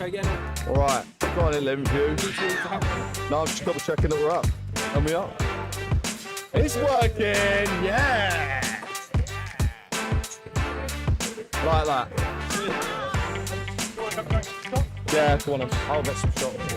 how you getting on? All right, go on in, Linview. No, I'm just double checking that we're up. And we are. It's working, yeah! Like that. Yeah, go on, I'll get some shots.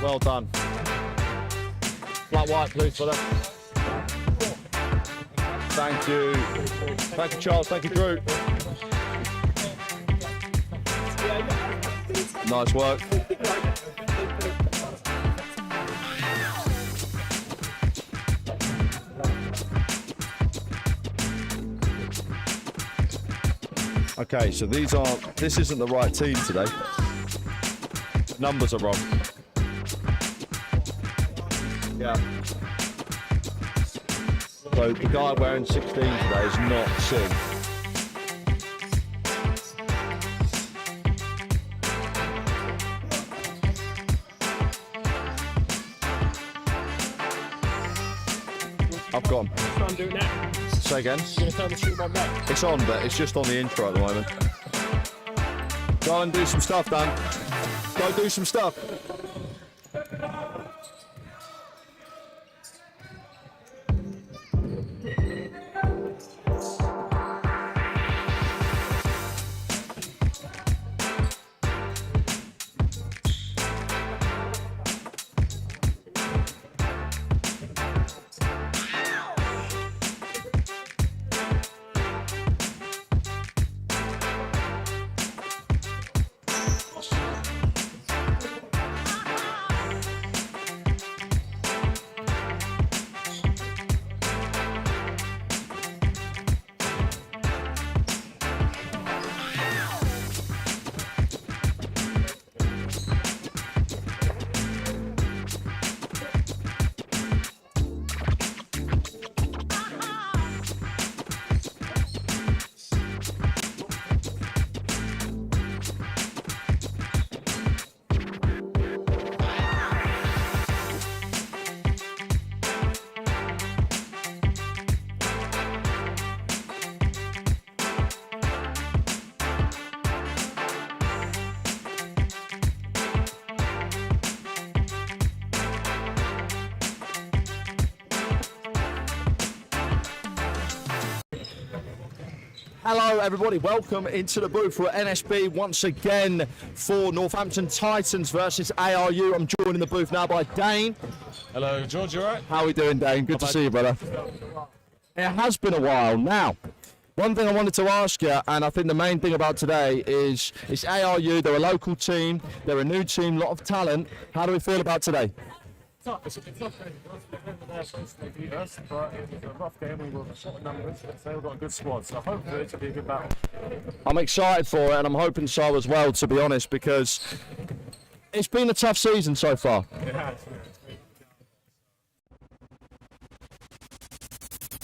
Well done. Flat white, please, for that. Thank you. Thank you, Charles. Thank you, Drew. Nice work. Okay, so this isn't the right team today. Numbers are wrong. Yeah. So the guy wearing 16 today is not Sim. I've got him. I'm doing that. Say again? You're going to tell me to shoot my back. It's on, but it's just on the intro at the moment. Go and do some stuff, Dan. Go do some stuff. Hello everybody, welcome into the booth for NSB once again for Northampton Titans versus ARU. I'm joined in the booth now by Dane. Hello George, you alright? How are we doing, Dane? Good to see you, brother. It has been a while. Now, one thing I wanted to ask you, and I think the main thing about today is it's ARU, they're a local team, they're a new team, a lot of talent. How do we feel about today? It's a tough game. They beat us, but it was a rough game. We were short of numbers, so we've got a good squad. So hopefully it will be a good battle. I'm excited for it, and I'm hoping so as well, to be honest, because it's been a tough season so far. It has.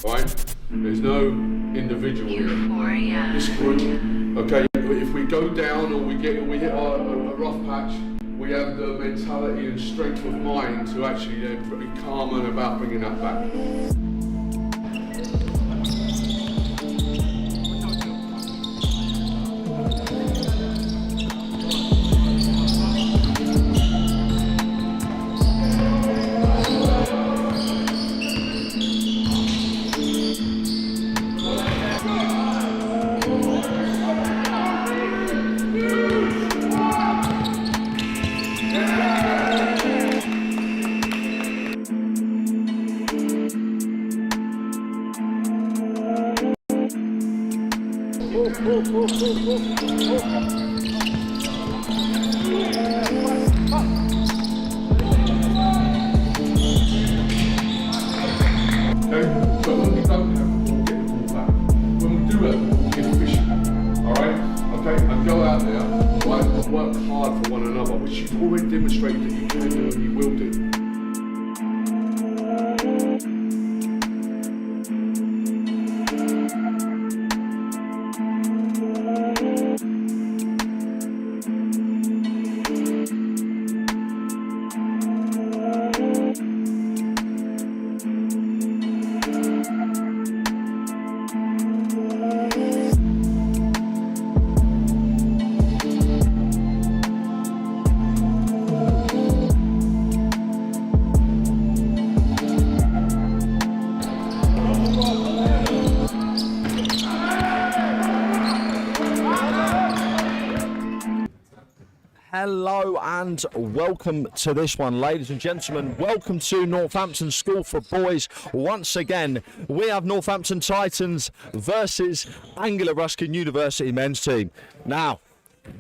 Right? There's no individual here. This group, okay, if we go down or we hit a rough patch, we have the mentality and strength of mind to actually be calm and about bringing that back. So when we don't have the ball, get the ball back. When we do have the ball, be efficient. Alright? Okay? And go out there, right, and work hard for one another, which you've already demonstrated that you can do and you will do. Hello and welcome to this one, ladies and gentlemen. Welcome to Northampton School for Boys. Once again, we have Northampton Titans versus Anglia Ruskin University men's team. Now,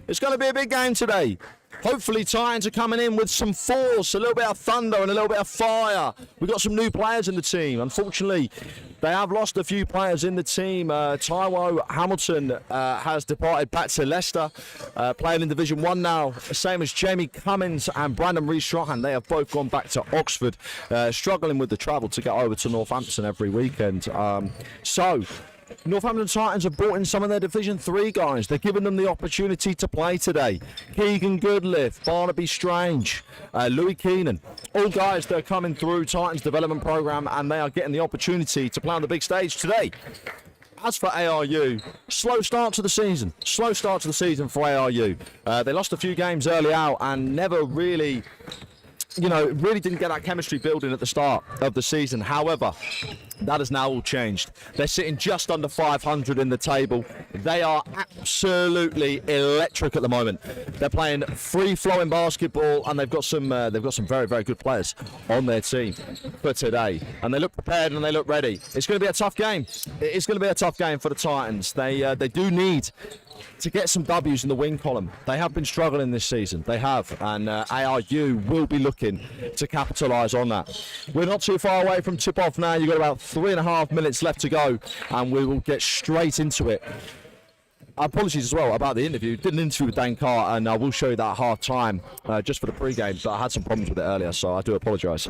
it's going to be a big game today. Hopefully Titans are coming in with some force, a little bit of thunder and a little bit of fire. We've got some new players in the team. Unfortunately, they have lost a few players in the team. Taiwo Hamilton has departed back to Leicester, playing in Division 1 now. Same as Jamie Cummins and Brandon Rees-Strahan. They have both gone back to Oxford, struggling with the travel to get over to Northampton every weekend. So Northampton Titans have brought in some of their Division 3 guys. They're giving them the opportunity to play today. Keegan Goodliff, Barnaby Strange, Louis Keenan. All guys that are coming through Titans development programme, and they are getting the opportunity to play on the big stage today. As for ARU, slow start to the season. Slow start to the season for ARU. They lost a few games early out and never really, really didn't get that chemistry building at the start of the season. However, that has now all changed. They're sitting just under 500 in the table. They are absolutely electric at the moment. They're playing free-flowing basketball, and they've got some very, very good players on their team for today. And they look prepared and they look ready. It's going to be a tough game. It is going to be a tough game for the Titans. They do need to get some W's in the win column. They have been struggling this season. They have, and ARU will be looking to capitalise on that. We're not too far away from tip-off now. You've got about 3.5 minutes left to go, and we will get straight into it. Apologies as well about the interview. Did an interview with Dan Carr, and I will show you that at half-time just for the pre-game, but I had some problems with it earlier, so I do apologise.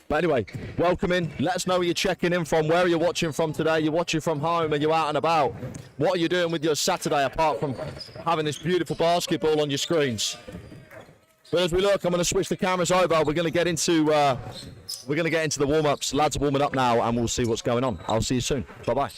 But anyway, welcome in. Let us know where you're checking in from, where are you watching from today. You're watching from home, are you out and about? What are you doing with your Saturday apart from having this beautiful basketball on your screens? But as we look, I'm going to switch the cameras over. We're going to get into the warm-ups. Lads are warming up now, and we'll see what's going on. I'll see you soon. Bye-bye.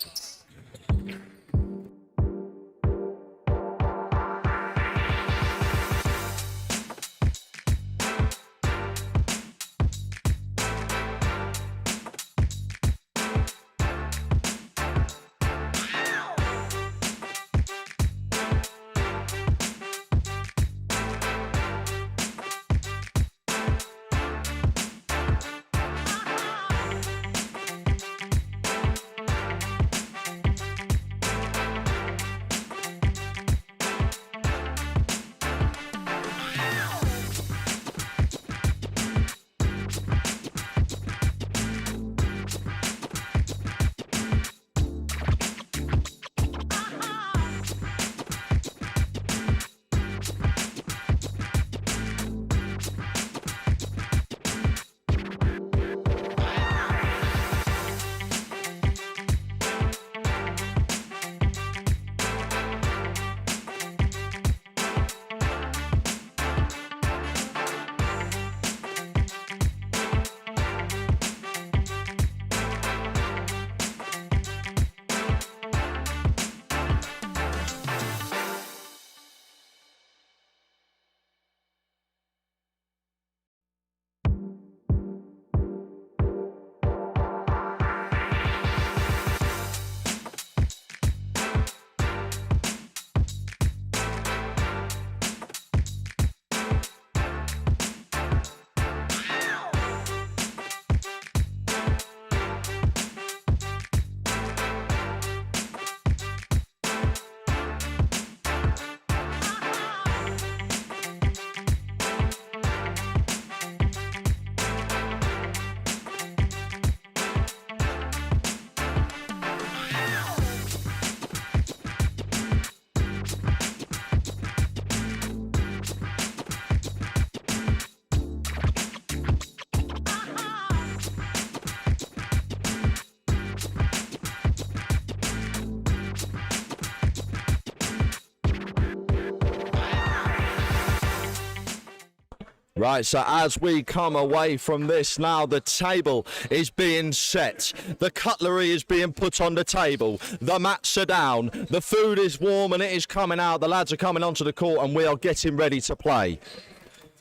Right, so as we come away from this now, the table is being set. The cutlery is being put on the table. The mats are down. The food is warm and it is coming out. The lads are coming onto the court and we are getting ready to play.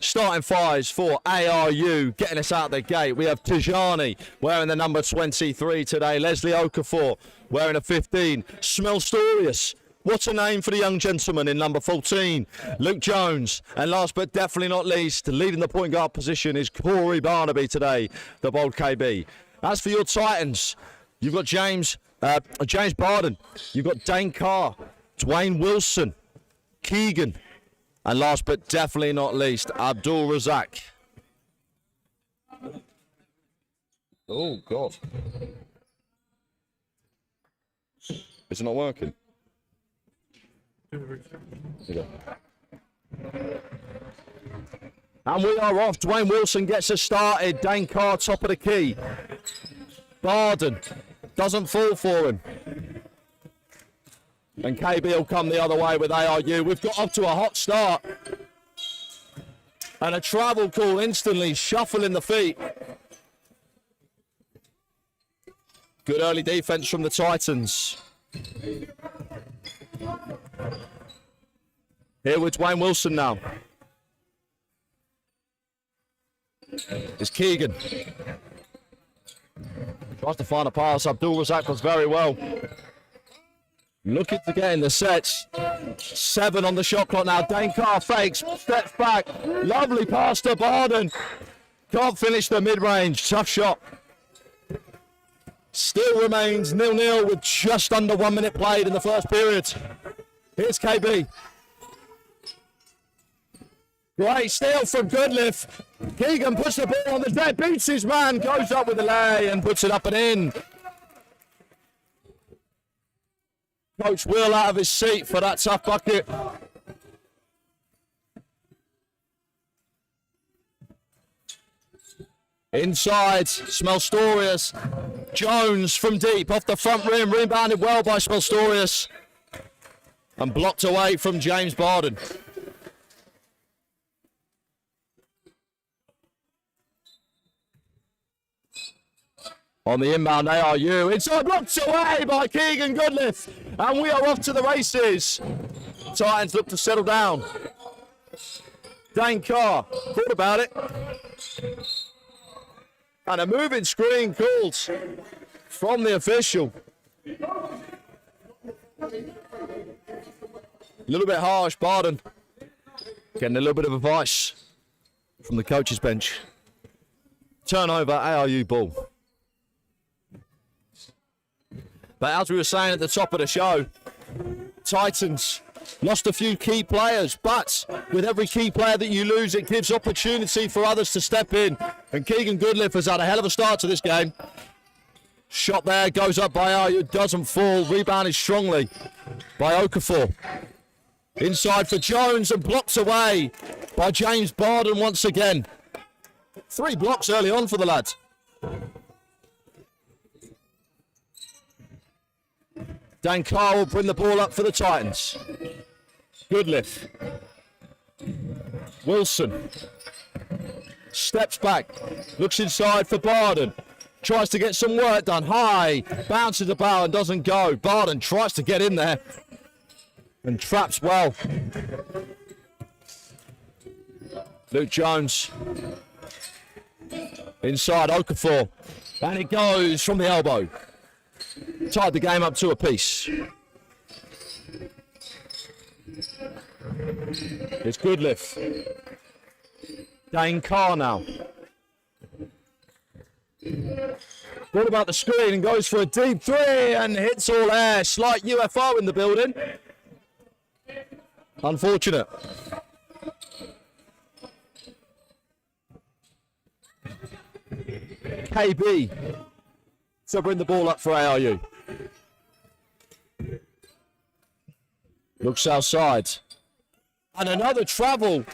Starting fives for ARU, getting us out the gate. We have Tijani wearing the number 23 today. Leslie Okafor wearing a 15. Smelstorius What a name for the young gentleman in number 14, Luke Jones. And last but definitely not least, leading the point guard position is Corey Barnaby today, the bold KB. As for your Titans, you've got James Barden, you've got Dane Carr, Dwayne Wilson, Keegan, and last but definitely not least, Abdul Razak. Oh, God. Is it not working? Yeah. And we are off. Dwayne Wilson gets us started. Dane Carr, top of the key. Barden doesn't fall for him. And KB will come the other way with ARU. We've got off to a hot start. And a travel call instantly, shuffling the feet. Good early defense from the Titans. Here with Dwayne Wilson now. It's Keegan. Tries to find a pass. Abdul Razak does very well. Looking to get in the sets. 7 on the shot clock now. Dane Carr fakes, steps back. Lovely pass to Barden. Can't finish the mid-range. Tough shot. Still remains 0-0 with just under 1 minute played in the first period. Here's KB. Great steal from Goodliff. Keegan puts the ball on the deck, beats his man, goes up with the lay and puts it up and in. Coach Will out of his seat for that tough bucket. Inside, Smelstorius. Jones from deep, off the front rim, rebounded well by Smelstorius. And blocked away from James Barden. On the inbound, ARU. Inside, blocked away by Keegan Goodliff. And we are off to the races. Titans look to settle down. Dane Carr, thought about it. And a moving screen called from the official. A little bit harsh, Barden. Getting a little bit of advice from the coach's bench. Turnover, ARU ball. But as we were saying at the top of the show, Titans lost a few key players, but with every key player that you lose, it gives opportunity for others to step in. And Keegan Goodliff has had a hell of a start to this game. Shot there, goes up by ARU, doesn't fall, rebounded strongly by Okafor. Inside for Jones and blocked away by James Barden once again. 3 blocks early on for the lads. Dan Carr will bring the ball up for the Titans. Goodliff. Wilson. Steps back. Looks inside for Barden. Tries to get some work done. High. Bounces about and doesn't go. Barden tries to get in there. And traps well. Luke Jones. Inside Okafor. And it goes from the elbow. Tied the game up to a piece. It's Goodliff. Dane Carr now. What about the screen and goes for a deep 3 and hits all air. Slight UFO in the building. Unfortunate. KB. So bring the ball up for ARU. Looks outside. And another travel.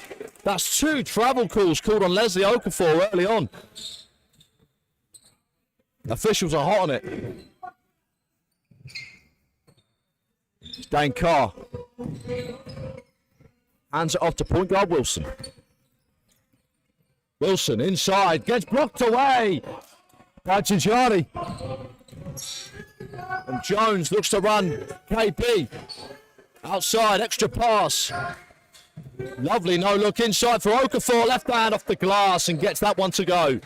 That's 2 travel calls called on Leslie Okafor early on. Officials are hot on it. Dane Carr. Hands it off to point guard Wilson. Wilson inside. Gets blocked away by Cinciani. And Jones looks to run KB. Outside, extra pass. Lovely no look inside for Okafor. Left hand off the glass and gets that one to go.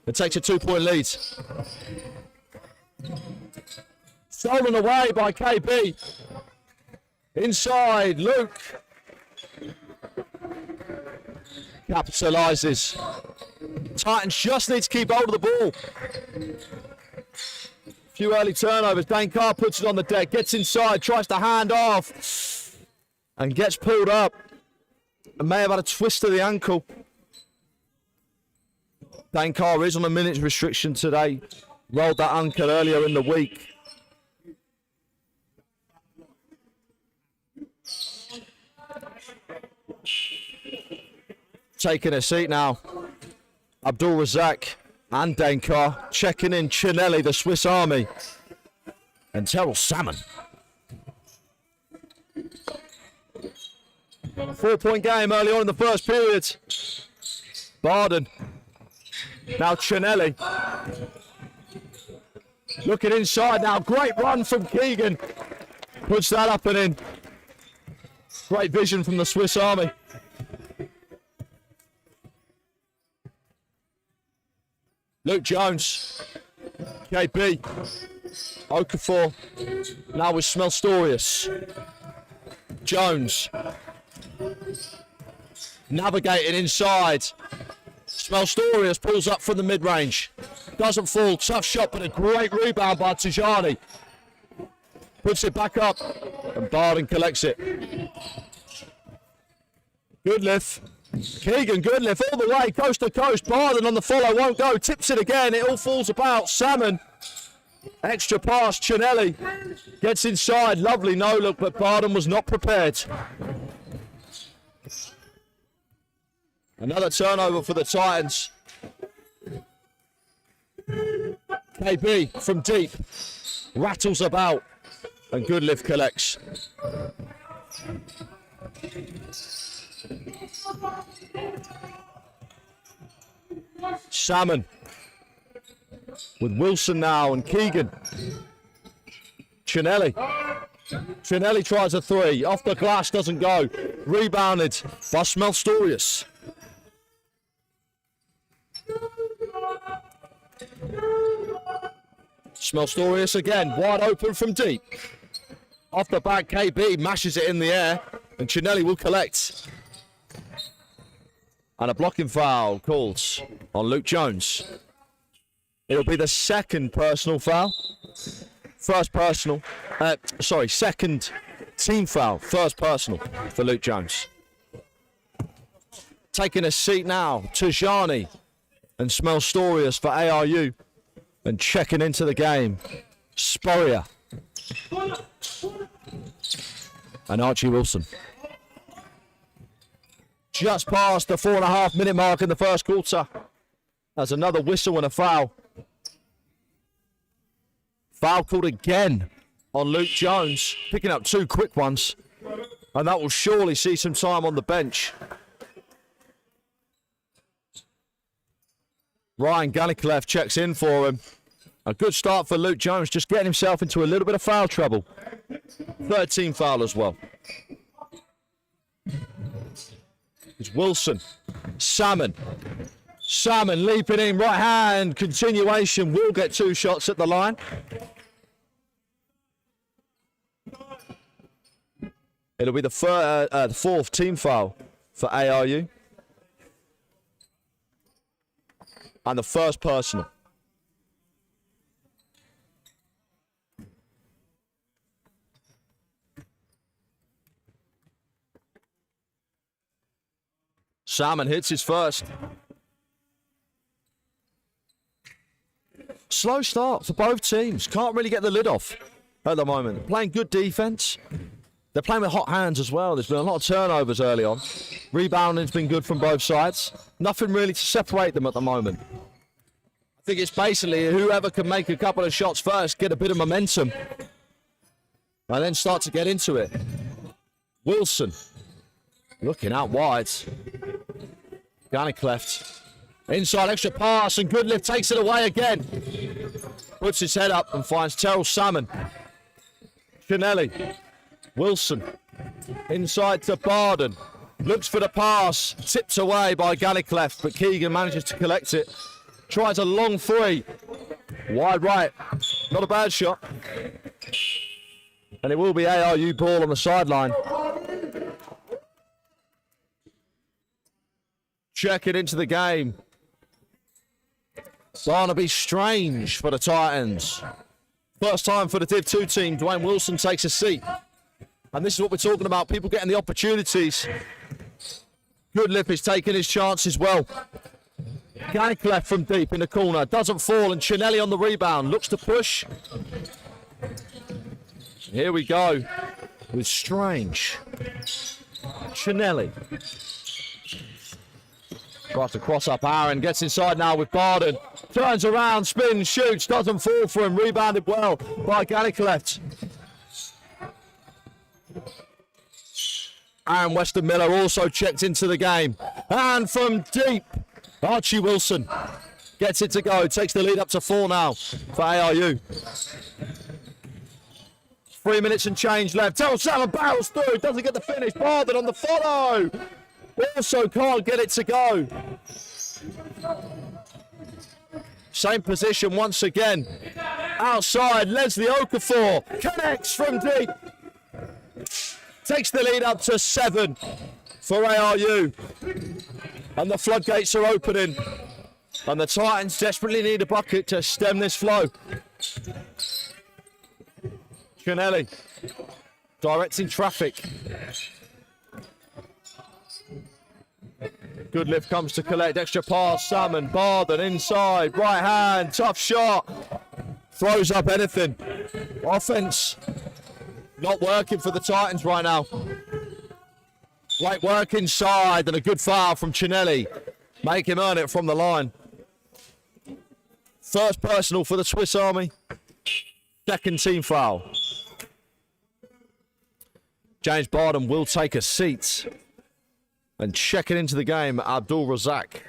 It takes a 2-point lead. Stolen away by KB. Inside, Luke. Capitalises. Titans just need to keep hold of the ball. Few early turnovers. Dane Carr puts it on the deck, gets inside, tries to hand off, and gets pulled up. And may have had a twist of the ankle. Dane Carr is on a minutes restriction today. Rolled that ankle earlier in the week. Taking a seat now. Abdul Razak and Dane Carr checking in. Chinelli, the Swiss Army, and Terrell Salmon. 4-point game early on in the first period. Barden. Now Chinelli. Looking inside now. Great run from Keegan. Puts that up and in. Great vision from the Swiss Army. Luke Jones, KB, Okafor, now with Smelstorius. Jones, navigating inside. Smelstorius pulls up from the mid-range. Doesn't fall, tough shot, but a great rebound by Tijani. Puts it back up, and Barden collects it. Good lift. Keegan Goodliff all the way, coast to coast. Barden on the follow, won't go. Tips it again, it all falls about. Salmon, extra pass. Chinelli gets inside. Lovely no look, but Barden was not prepared. Another turnover for the Titans. KB from deep, rattles about, and Goodliff collects. Salmon with Wilson now and Keegan. Chinelli tries a three, off the glass, doesn't go. Rebounded by Smelstorius. Smelstorius again, wide open from deep. Off the back, KB mashes it in the air, and Chinelli will collect. And a blocking foul called on Luke Jones. It'll be the second personal foul. Second team foul. First personal for Luke Jones. Taking a seat now, Tijani and Smelstorius for ARU. And checking into the game, Sporia and Archie Wilson. Just past the 4.5 minute mark in the first quarter. There's another whistle and a foul. Foul called again on Luke Jones, picking up two quick ones. And that will surely see some time on the bench. Ryan Ganniclef checks in for him. A good start for Luke Jones, just getting himself into a little bit of foul trouble. Third team foul as well. It's Wilson. Salmon leaping in, right hand, continuation, will get two shots at the line. It'll be the fourth team foul for ARU. And the first personal. Salmon hits his first. Slow start for both teams. Can't really get the lid off at the moment. They're playing good defense. They're playing with hot hands as well. There's been a lot of turnovers early on. Rebounding's been good from both sides. Nothing really to separate them at the moment. I think it's basically whoever can make a couple of shots first, get a bit of momentum, and then start to get into it. Wilson looking out wide. Ganniclef. Inside extra pass, and Goodliff takes it away again. Puts his head up and finds Terrell Salmon. Chinelli. Wilson. Inside to Barden. Looks for the pass. Tipped away by Ganniclef, but Keegan manages to collect it. Tries a long three. Wide right. Not a bad shot. And it will be ARU ball on the sideline. Check it into the game. Barnaby Strange for the Titans. First time for the Div 2 team. Dwayne Wilson takes a seat. And this is what we're talking about. People getting the opportunities. Goodlip is taking his chances well. Gannick left from deep in the corner. Doesn't fall. And Chinelli on the rebound. Looks to push. Here we go. With Strange. Chinelli. Tries to cross up Aaron. Gets inside now with Barden. Turns around, spins, shoots. Doesn't fall for him. Rebounded well by Gannick. Aaron Weston Miller also checked into the game. And from deep, Archie Wilson gets it to go. Takes the lead up to 4 now for ARU. 3 minutes and change left. Terrell Salmon barrels through. Doesn't get the finish. Barden on the follow. Also can't get it to go. Same position once again. Outside, Leslie Okafor connects from deep. Takes the lead up to 7 for ARU. And the floodgates are opening. And the Titans desperately need a bucket to stem this flow. Chinelli directing traffic. Good lift comes to collect. Extra pass. Salmon. Barden inside. Right hand. Tough shot. Throws up anything. Offense not working for the Titans right now. Great work inside and a good foul from Chinelli. Make him earn it from the line. First personal for the Swiss Army. Second team foul. James Barden will take a seat. And checking into the game, Abdul Razak.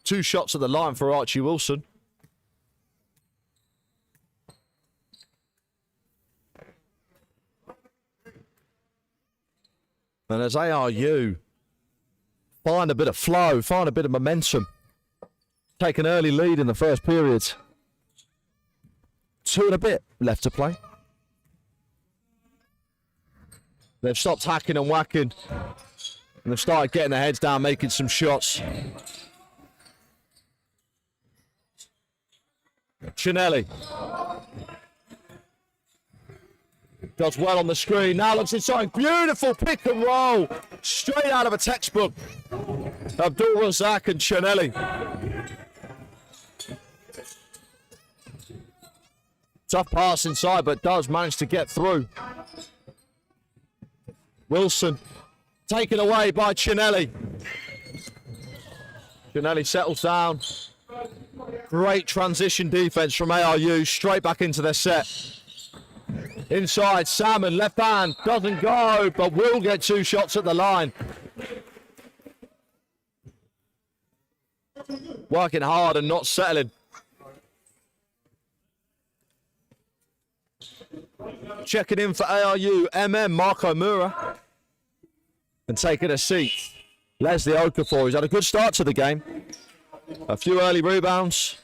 2 shots at the line for Archie Wilson. And as ARU find a bit of flow, find a bit of momentum, take an early lead in the first period. 2 and a bit left to play. They've stopped hacking and whacking. And they've started getting their heads down, making some shots. Chinelli. Does well on the screen. Now looks inside. Beautiful pick and roll. Straight out of a textbook. Abdul Razak and Chinelli. Tough pass inside, but does manage to get through. Wilson taken away by Chinelli. Chinelli settles down. Great transition defense from ARU. Straight back into their set. Inside, Salmon, left hand, doesn't go, but will get 2 shots at the line. Working hard and not settling. Checking in for ARU, Marco Mura. And taking a seat, Leslie Okafor. He's had a good start to the game. A few early rebounds.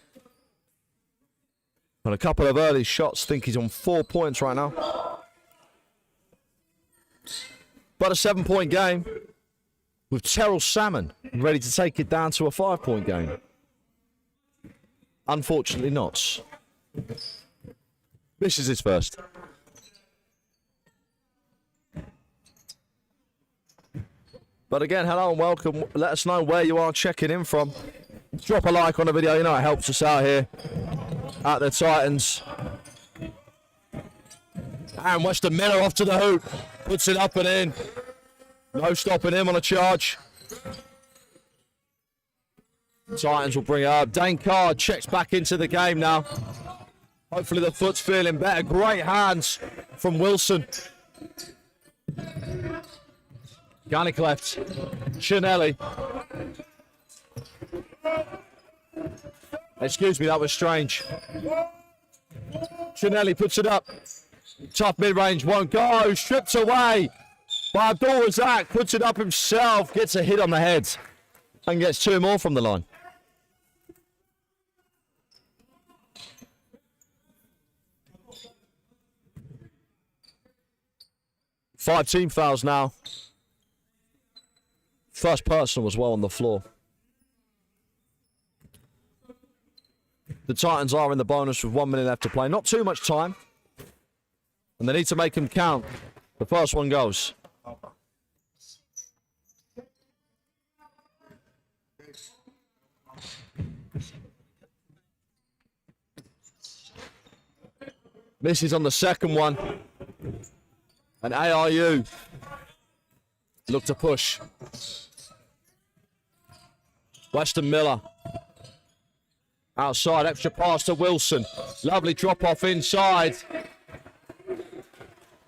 And a couple of early shots. I think he's on 4 points right now. But a 7-point game with Terrell Salmon ready to take it down to a 5-point game. Unfortunately not. This is his first. But again, hello and welcome. Let us know where you are checking in from. Drop a like on the video, you know it helps us out here at the Titans. And Weston Miller off to the hoop. Puts it up and in. No stopping him on a charge. Titans will bring it up. Dane Card checks back into the game now. Hopefully the foot's feeling better. Great hands from Wilson. Gannick left. Chinelli. Excuse me, that was strange. Chinelli puts it up. Tough mid-range, won't go. Stripped away by Abdul Razak. Puts it up himself. Gets a hit on the head. And gets 2 more from the line. 5 team fouls now. First personal as well on the floor. The Titans are in the bonus with 1 minute left to play. Not too much time. And they need to make them count. The first one goes. Misses on the second one. And ARU look to push. Weston Miller. Outside, extra pass to Wilson. Lovely drop off inside.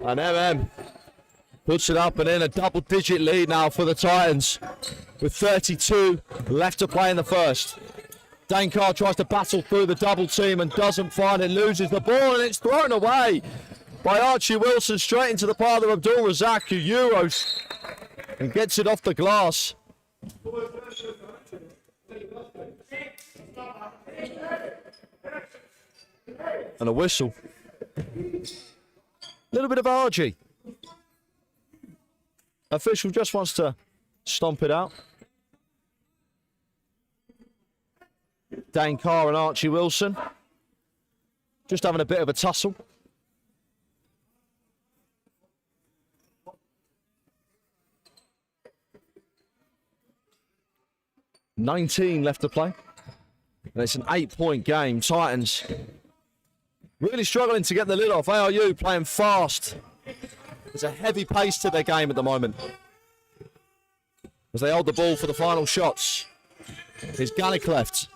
And MM puts it up and in, a double-digit lead now for the Titans with 32 left to play in the first. Dane Carr tries to battle through the double team and doesn't find it, loses the ball, and it's thrown away by Archie Wilson straight into the path of Abdul Razak, who Euros and gets it off the glass. And a whistle. A little bit of RG. Official just wants to stomp it out. Dane Carr and Archie Wilson just having a bit of a tussle. $19 left to play. And it's an 8-point game. Titans really struggling to get the lid off. ARU playing fast. There's a heavy pace to their game at the moment as they hold the ball for the final shots. Here's Gallicleft.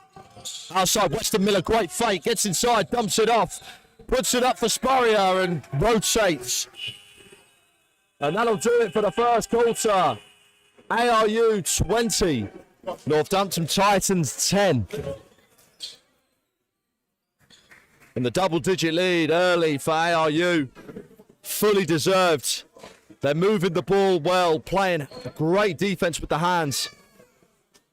Outside, Weston Miller, great fake. Gets inside, dumps it off. Puts it up for Spurrier and rotates. And that'll do it for the first quarter. ARU 20. Northampton Titans 10. And the double-digit lead early for ARU. Fully deserved. They're moving the ball well, playing great defense with the hands.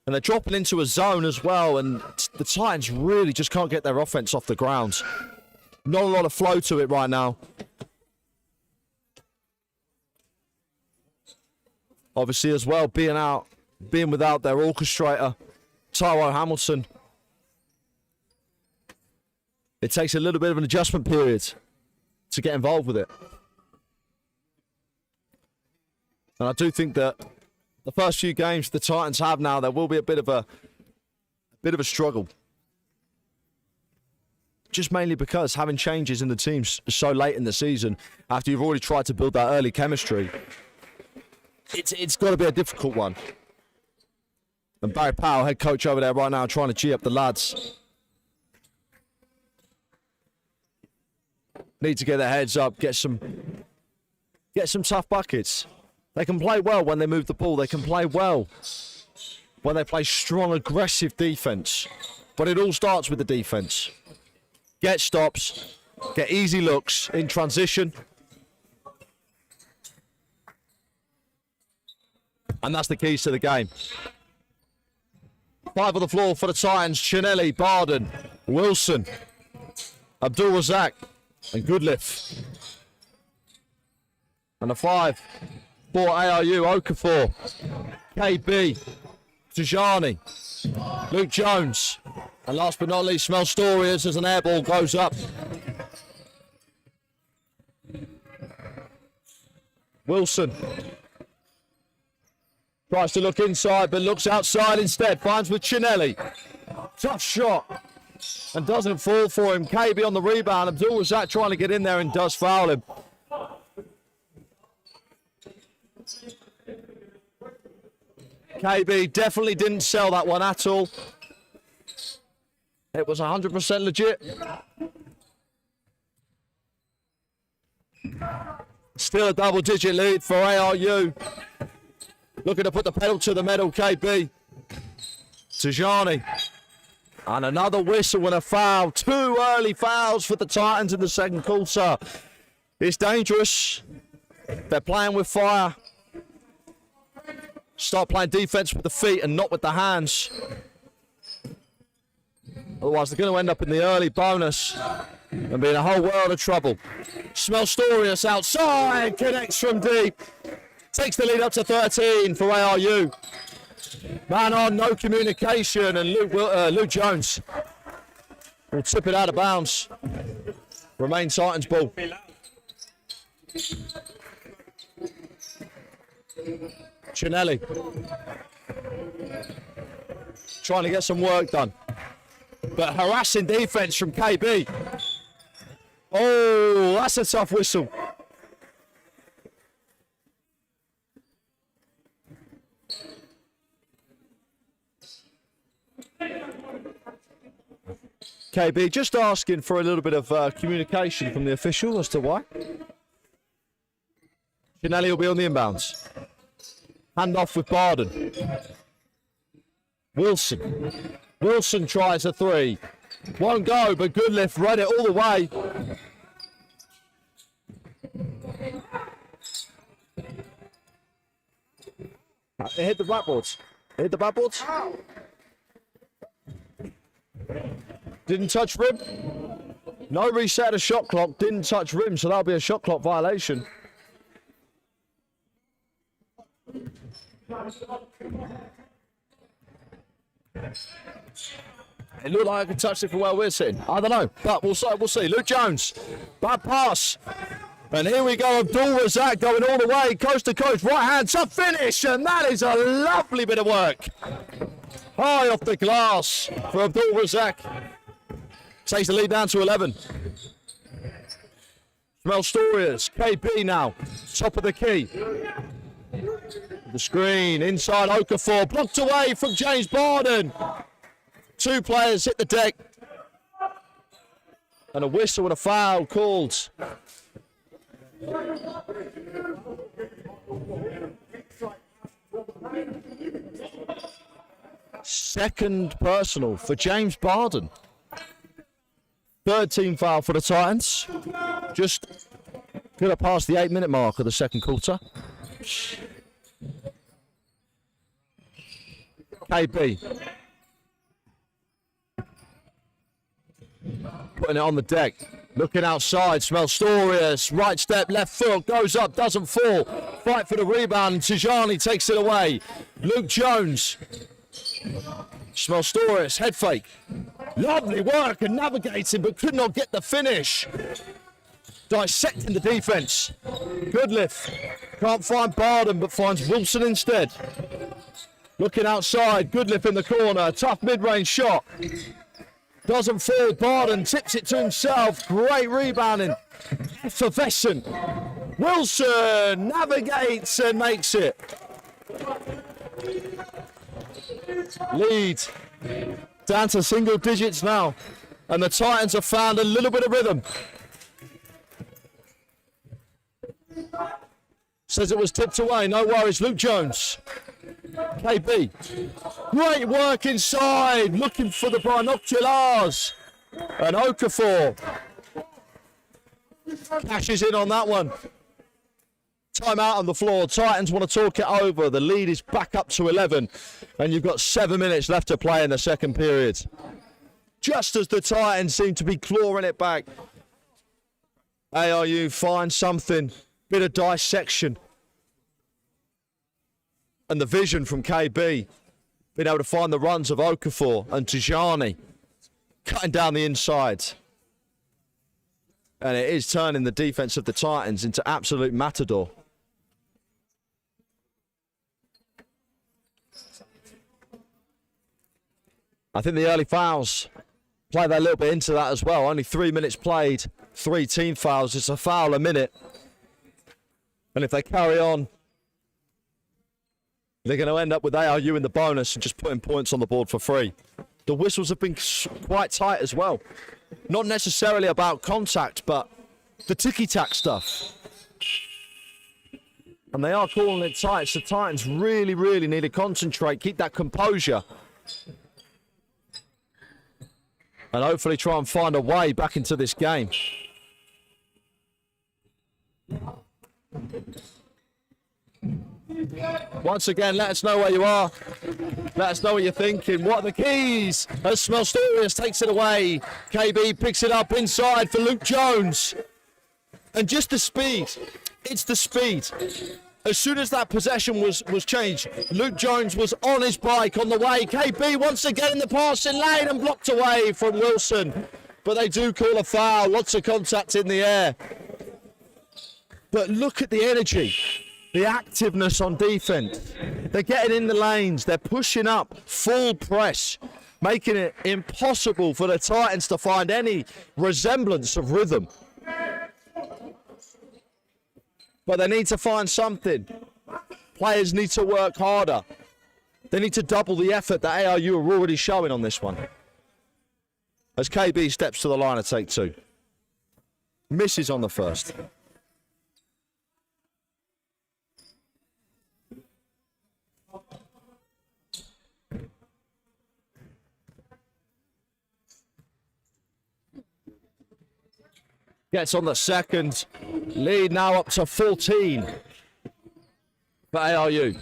And they're dropping into a zone as well, and the Titans really just can't get their offense off the ground. Not a lot of flow to it right now. Obviously as well, being without their orchestrator, Tyrone Hamilton. It takes a little bit of an adjustment period to get involved with it. And I do think that the first few games the Titans have now, there will be a bit of a struggle. Just mainly because having changes in the teams so late in the season, after you've already tried to build that early chemistry, it's got to be a difficult one. And Barry Powell, head coach over there right now, trying to G up the lads. Need to get their heads up, get some tough buckets. They can play well when they move the ball. They can play well when they play strong, aggressive defense. But it all starts with the defense. Get stops, get easy looks in transition. And that's the keys to the game. 5 on the floor for the Titans. Chinelli, Barden, Wilson, Abdul Razak, and Goodliff. And the 5 for ARU, Okafor, KB, Tijani, Luke Jones. And last but not least, Smell Storiers as an air ball goes up. Wilson tries to look inside, but looks outside instead. Finds with Chinelli. Tough shot. And doesn't fall for him. KB on the rebound. Abdul Razak trying to get in there and does foul him. KB definitely didn't sell that one at all. It was 100% legit. Still a double-digit lead for ARU. Looking to put the pedal to the metal, KB. Tijani. And another whistle and a foul. 2 early fouls for the Titans in the second quarter. It's dangerous. They're playing with fire. Start playing defense with the feet and not with the hands. Otherwise, they're going to end up in the early bonus and be in a whole world of trouble. Smelstorius outside, connects from deep. Takes the lead up to 13 for ARU. Man on, no communication, and Luke Jones will tip it out of bounds. Remain Titans ball. Chinelli trying to get some work done, but harassing defense from KB. Oh, that's a tough whistle. KB just asking for a little bit of communication from the official as to why. Chinelli will be on the inbounds. Hand off with Barden. Wilson tries a three. Won't go, but Goodlift read it all the way. It hit the backboards. It hit the backboards. Didn't touch rim. No reset of shot clock. Didn't touch rim, so that'll be a shot clock violation. It looked like I could touch it from where we're sitting. I don't know, but we'll see. Luke Jones, bad pass. And here we go, Abdul Razak going all the way, coast to coast, right hand, top finish, and that is a lovely bit of work. High off the glass for Abdul Razak. Takes the lead down to 11. Smelstorius, KB now, top of the key. The screen, inside Okafor, blocked away from James Barden. Two players hit the deck. And a whistle and a foul called. Second personal for James Barden. Third team foul for the Titans. Just going to pass the 8-minute mark of the second quarter. KB. Putting it on the deck. Looking outside. Smelstorius. Right step, left foot. Goes up, doesn't fall. Fight for the rebound. Tijani takes it away. Luke Jones. Smelstorius. Head fake. Lovely work and navigating, but could not get the finish. Dissecting the defense. Good lift. Can't find Barden, but finds Wilson instead. Looking outside. Good lift in the corner. Tough mid-range shot. Doesn't fall. Barden tips it to himself. Great rebounding. Effervescent. Wilson navigates and makes it. Lead down to single digits now. And the Titans have found a little bit of rhythm. Says it was tipped away. No worries. Luke Jones. KB. Great work inside. Looking for the binoculars. And Okafor cashes in on that one. Time out on the floor. Titans want to talk it over. The lead is back up to 11. And you've got 7 minutes left to play in the second period. Just as the Titans seem to be clawing it back, ARU finds something. Bit of dissection. And the vision from KB. Being able to find the runs of Okafor and Tijani. Cutting down the inside. And it is turning the defense of the Titans into absolute matador. I think the early fouls play that a little bit into that as well. Only 3 minutes played, 3 team fouls. It's a foul a minute. And if they carry on, they're going to end up with ARU in the bonus and just putting points on the board for free. The whistles have been quite tight as well. Not necessarily about contact, but the ticky-tack stuff. And they are calling it tight, so Titans really, really need to concentrate, keep that composure. And hopefully try and find a way back into this game. Once again, let us know where you are. Let us know what you're thinking. What are the keys? As Smelstorius takes it away. KB picks it up inside for Luke Jones. And just the speed. It's the speed. As soon as that possession was changed, Luke Jones was on his bike on the way. KB once again in the passing lane and blocked away from Wilson. But they do call a foul. Lots of contact in the air. But look at the energy, the activeness on defence. They're getting in the lanes. They're pushing up full press, making it impossible for the Titans to find any resemblance of rhythm. But they need to find something. Players need to work harder. They need to double the effort that ARU are already showing on this one. As KB steps to the line of take two. Misses on the first. Gets on the second. Lead now up to 14 for ARU.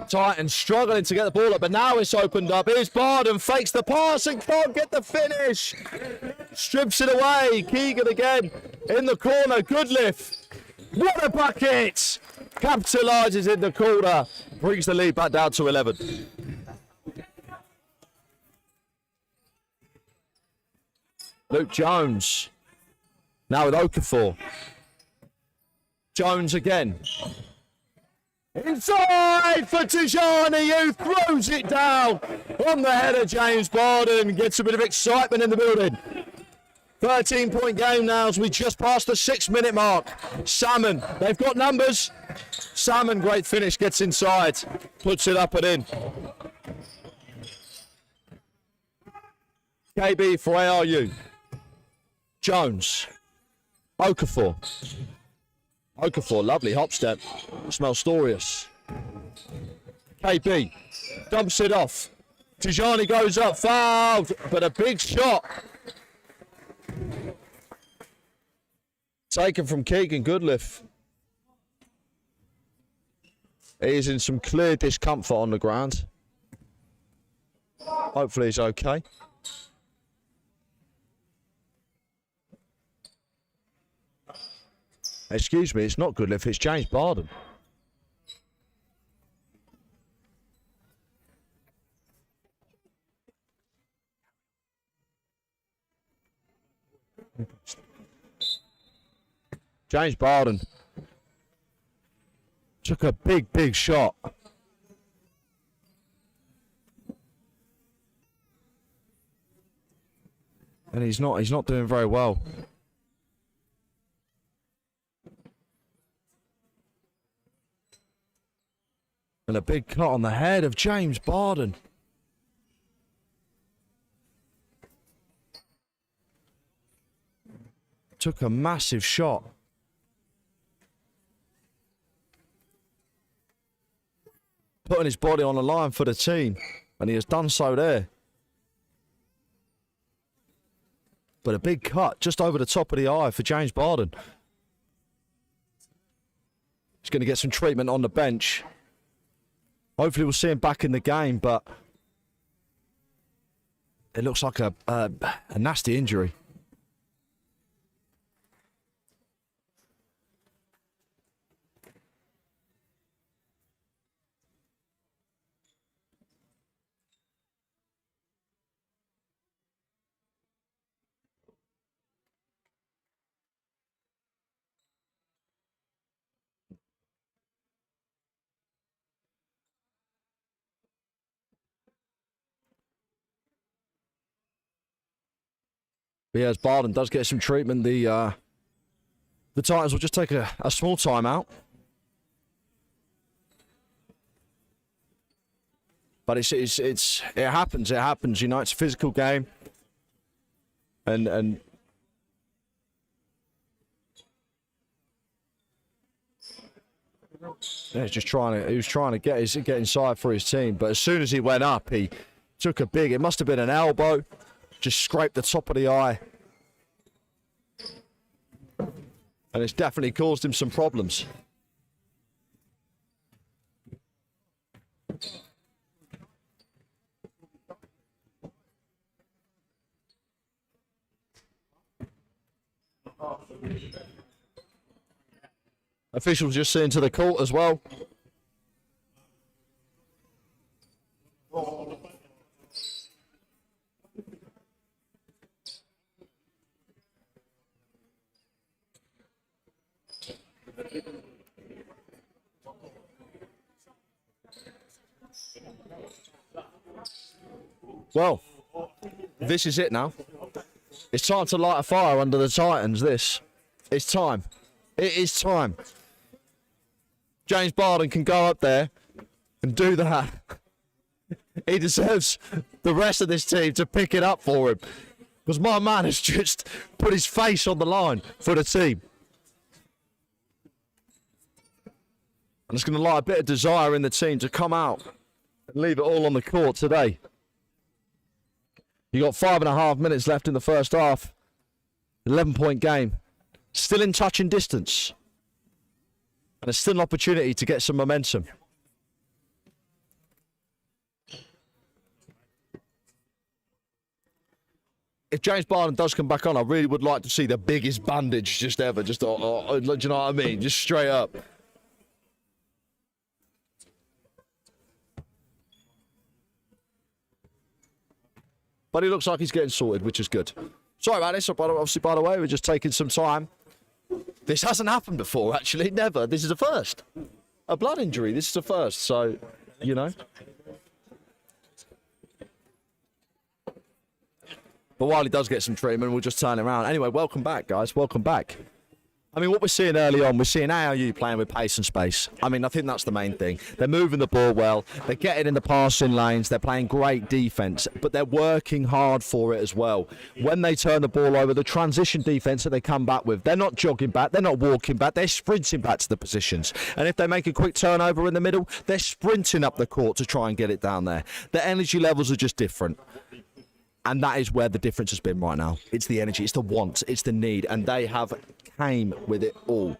Titans struggling to get the ball up, but now it's opened up. Here's Barden, fakes the pass and can't get the finish. Strips it away. Keegan again in the corner. Goodliff. What a bucket! Capitalises in the corner. Brings the lead back down to 11. Luke Jones. Now with Okafor. Jones again. Inside for Tijani, who throws it down on the head of James Barden. Gets a bit of excitement in the building. 13-point game now as we just passed the 6-minute mark. Salmon, they've got numbers. Salmon, great finish, gets inside. Puts it up and in. KB for ARU. Jones. Okafor. Okafor, lovely hop step. Smelstorius. KB dumps it off. Tijani goes up, fouled, but a big shot. Taken from Keegan Goodliff. He is in some clear discomfort on the ground. Hopefully he's okay. Excuse me, it's not Goodliff, it's James Barden. James Barden took a big shot. And he's not doing very well. And a big cut on the head of James Barden. Took a massive shot. Putting his body on the line for the team. And he has done so there. But a big cut just over the top of the eye for James Barden. He's going to get some treatment on the bench. Hopefully we'll see him back in the game, but it looks like a nasty injury. But yeah, as Barden does get some treatment, the Titans will just take a small timeout. But it happens. It happens. You know, it's a physical game, and yeah, he was trying to get inside for his team. But as soon as he went up, he took a big. It must have been an elbow. Just scraped the top of the eye. And it's definitely caused him some problems. Officials just seeing to the court as well. Well, this is it now. It's time to light a fire under the Titans, this. It's time. It is time. James Barden can go up there and do that. He deserves the rest of this team to pick it up for him. Because my man has just put his face on the line for the team. And it's going to light a bit of desire in the team to come out and leave it all on the court today. You got 5.5 minutes left in the first half. 11-point game. Still in touching distance. And there's still an opportunity to get some momentum. If James Barden does come back on, I really would like to see the biggest bandage just ever. Just, do you know what I mean? Just straight up. But he looks like he's getting sorted, which is good. Sorry about this. Obviously, by the way, we're just taking some time. This hasn't happened before, actually. Never. This is a first. A blood injury. This is a first. So, you know. But while he does get some treatment, we'll just turn around. Anyway, welcome back, guys. Welcome back. I mean, what we're seeing early on, we're seeing ARU playing with pace and space. I mean, I think that's the main thing. They're moving the ball well. They're getting in the passing lanes. They're playing great defence, but they're working hard for it as well. When they turn the ball over, the transition defence that they come back with, they're not jogging back. They're not walking back. They're sprinting back to the positions. And if they make a quick turnover in the middle, they're sprinting up the court to try and get it down there. The energy levels are just different. And that is where the difference has been right now. It's the energy, it's the want, it's the need. And they have came with it all.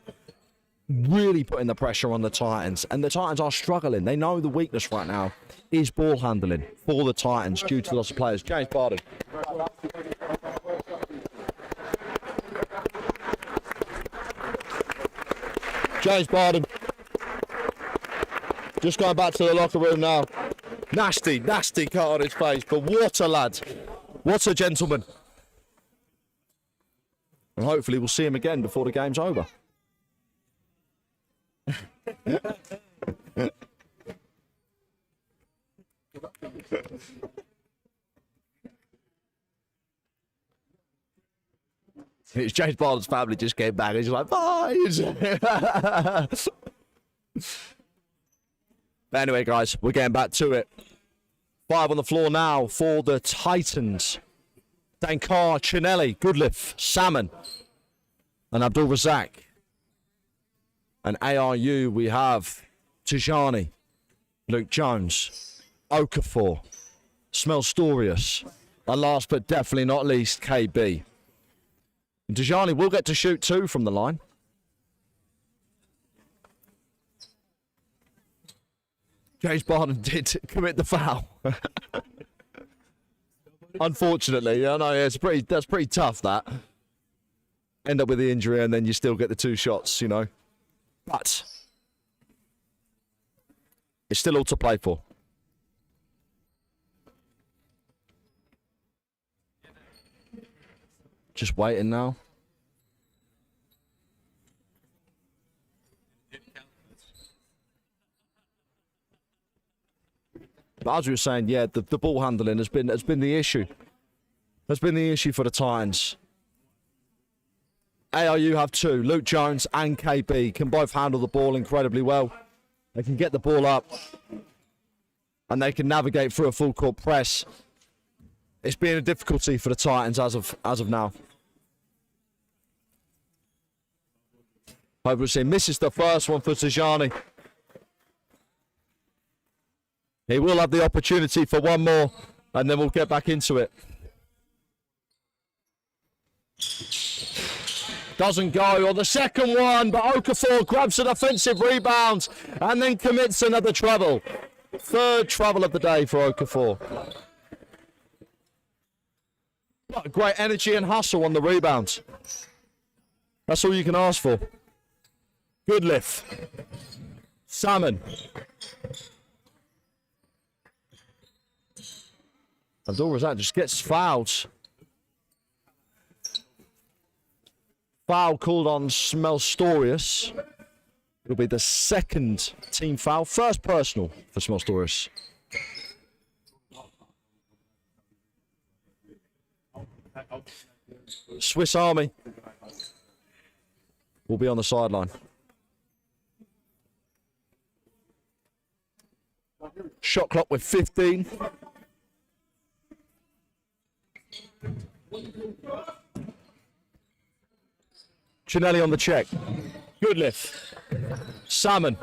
Really putting the pressure on the Titans. And the Titans are struggling. They know the weakness right now is ball handling for the Titans due to the loss of players. James Barden. James Barden. Just going back to the locker room now. Nasty, nasty cut on his face. But what a lad. What a gentleman. And hopefully we'll see him again before the game's over. It's James Barden's family just came back. He's like, bye. But anyway, guys, we're getting back to it. 5 on the floor now for the Titans. Dankar, Chinelli, Goodliff, Salmon, and Abdul Razak. And ARU, we have Tijani, Luke Jones, Okafor, Smelstorius, and last but definitely not least, KB. And Tijani will get to shoot 2 from the line. James Barden did commit the foul. Unfortunately, I know that's pretty tough. That end up with the injury and then you still get the 2 shots, you know. But it's still all to play for. Just waiting now. But as we were saying, yeah, the ball handling has been the issue. Has been the issue for the Titans. ARU have 2. Luke Jones and KB can both handle the ball incredibly well. They can get the ball up. And they can navigate through a full court press. It's been a difficulty for the Titans as of now. Hope we'll see. Misses the first one for Tijani. He will have the opportunity for one more, and then we'll get back into it. Doesn't go on the second one, but Okafor grabs an offensive rebound and then commits another trouble. 3rd trouble of the day for Okafor. What great energy and hustle on the rebound. That's all you can ask for. Good lift. Salmon. Abdul Razak just gets fouled. Foul called on Smelstorius. It'll be the second team foul. First personal for Smelstorius. Swiss Army will be on the sideline. Shot clock with 15. Chinelli on the check. Good lift. Salmon.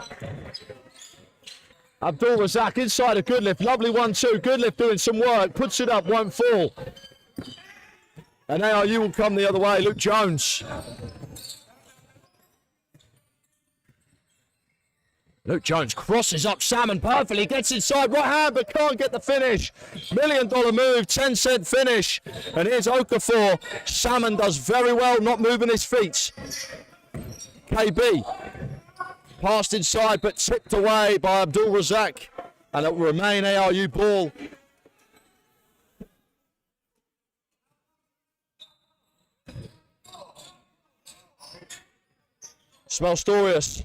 Abdul Razak inside a good lift. Lovely 1-2. Good lift doing some work. Puts it up. Won't fall. And ARU will come the other way. Luke Jones. Luke Jones crosses up Salmon perfectly. Gets inside right hand but can't get the finish. $1 million move. 10-cent finish. And here's Okafor. Salmon does very well not moving his feet. KB. Passed inside but tipped away by Abdul Razak. And it will remain ARU ball. Smelstorius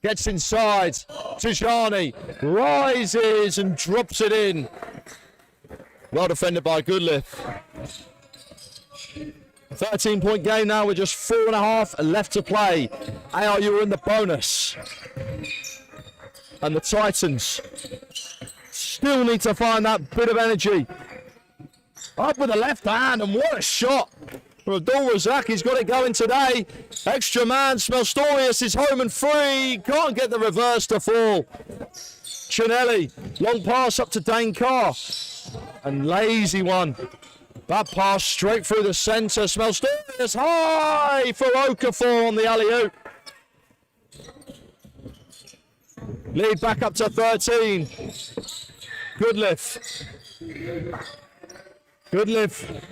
gets inside. Tijani rises and drops it in. Well defended by Goodliff. 13-point game now with just 4.5 left to play. ARU are in the bonus. And the Titans still need to find that bit of energy. Up with the left hand, and what a shot. Abdul Razak, he's got it going today. Extra man, Smelstorius is home and free. Can't get the reverse to fall. Chinelli, long pass up to Dane Carr. And lazy one. That pass straight through the centre. Smelstorius high for Okafor on the alley-oop. Lead back up to 13. Goodliff. Goodliff.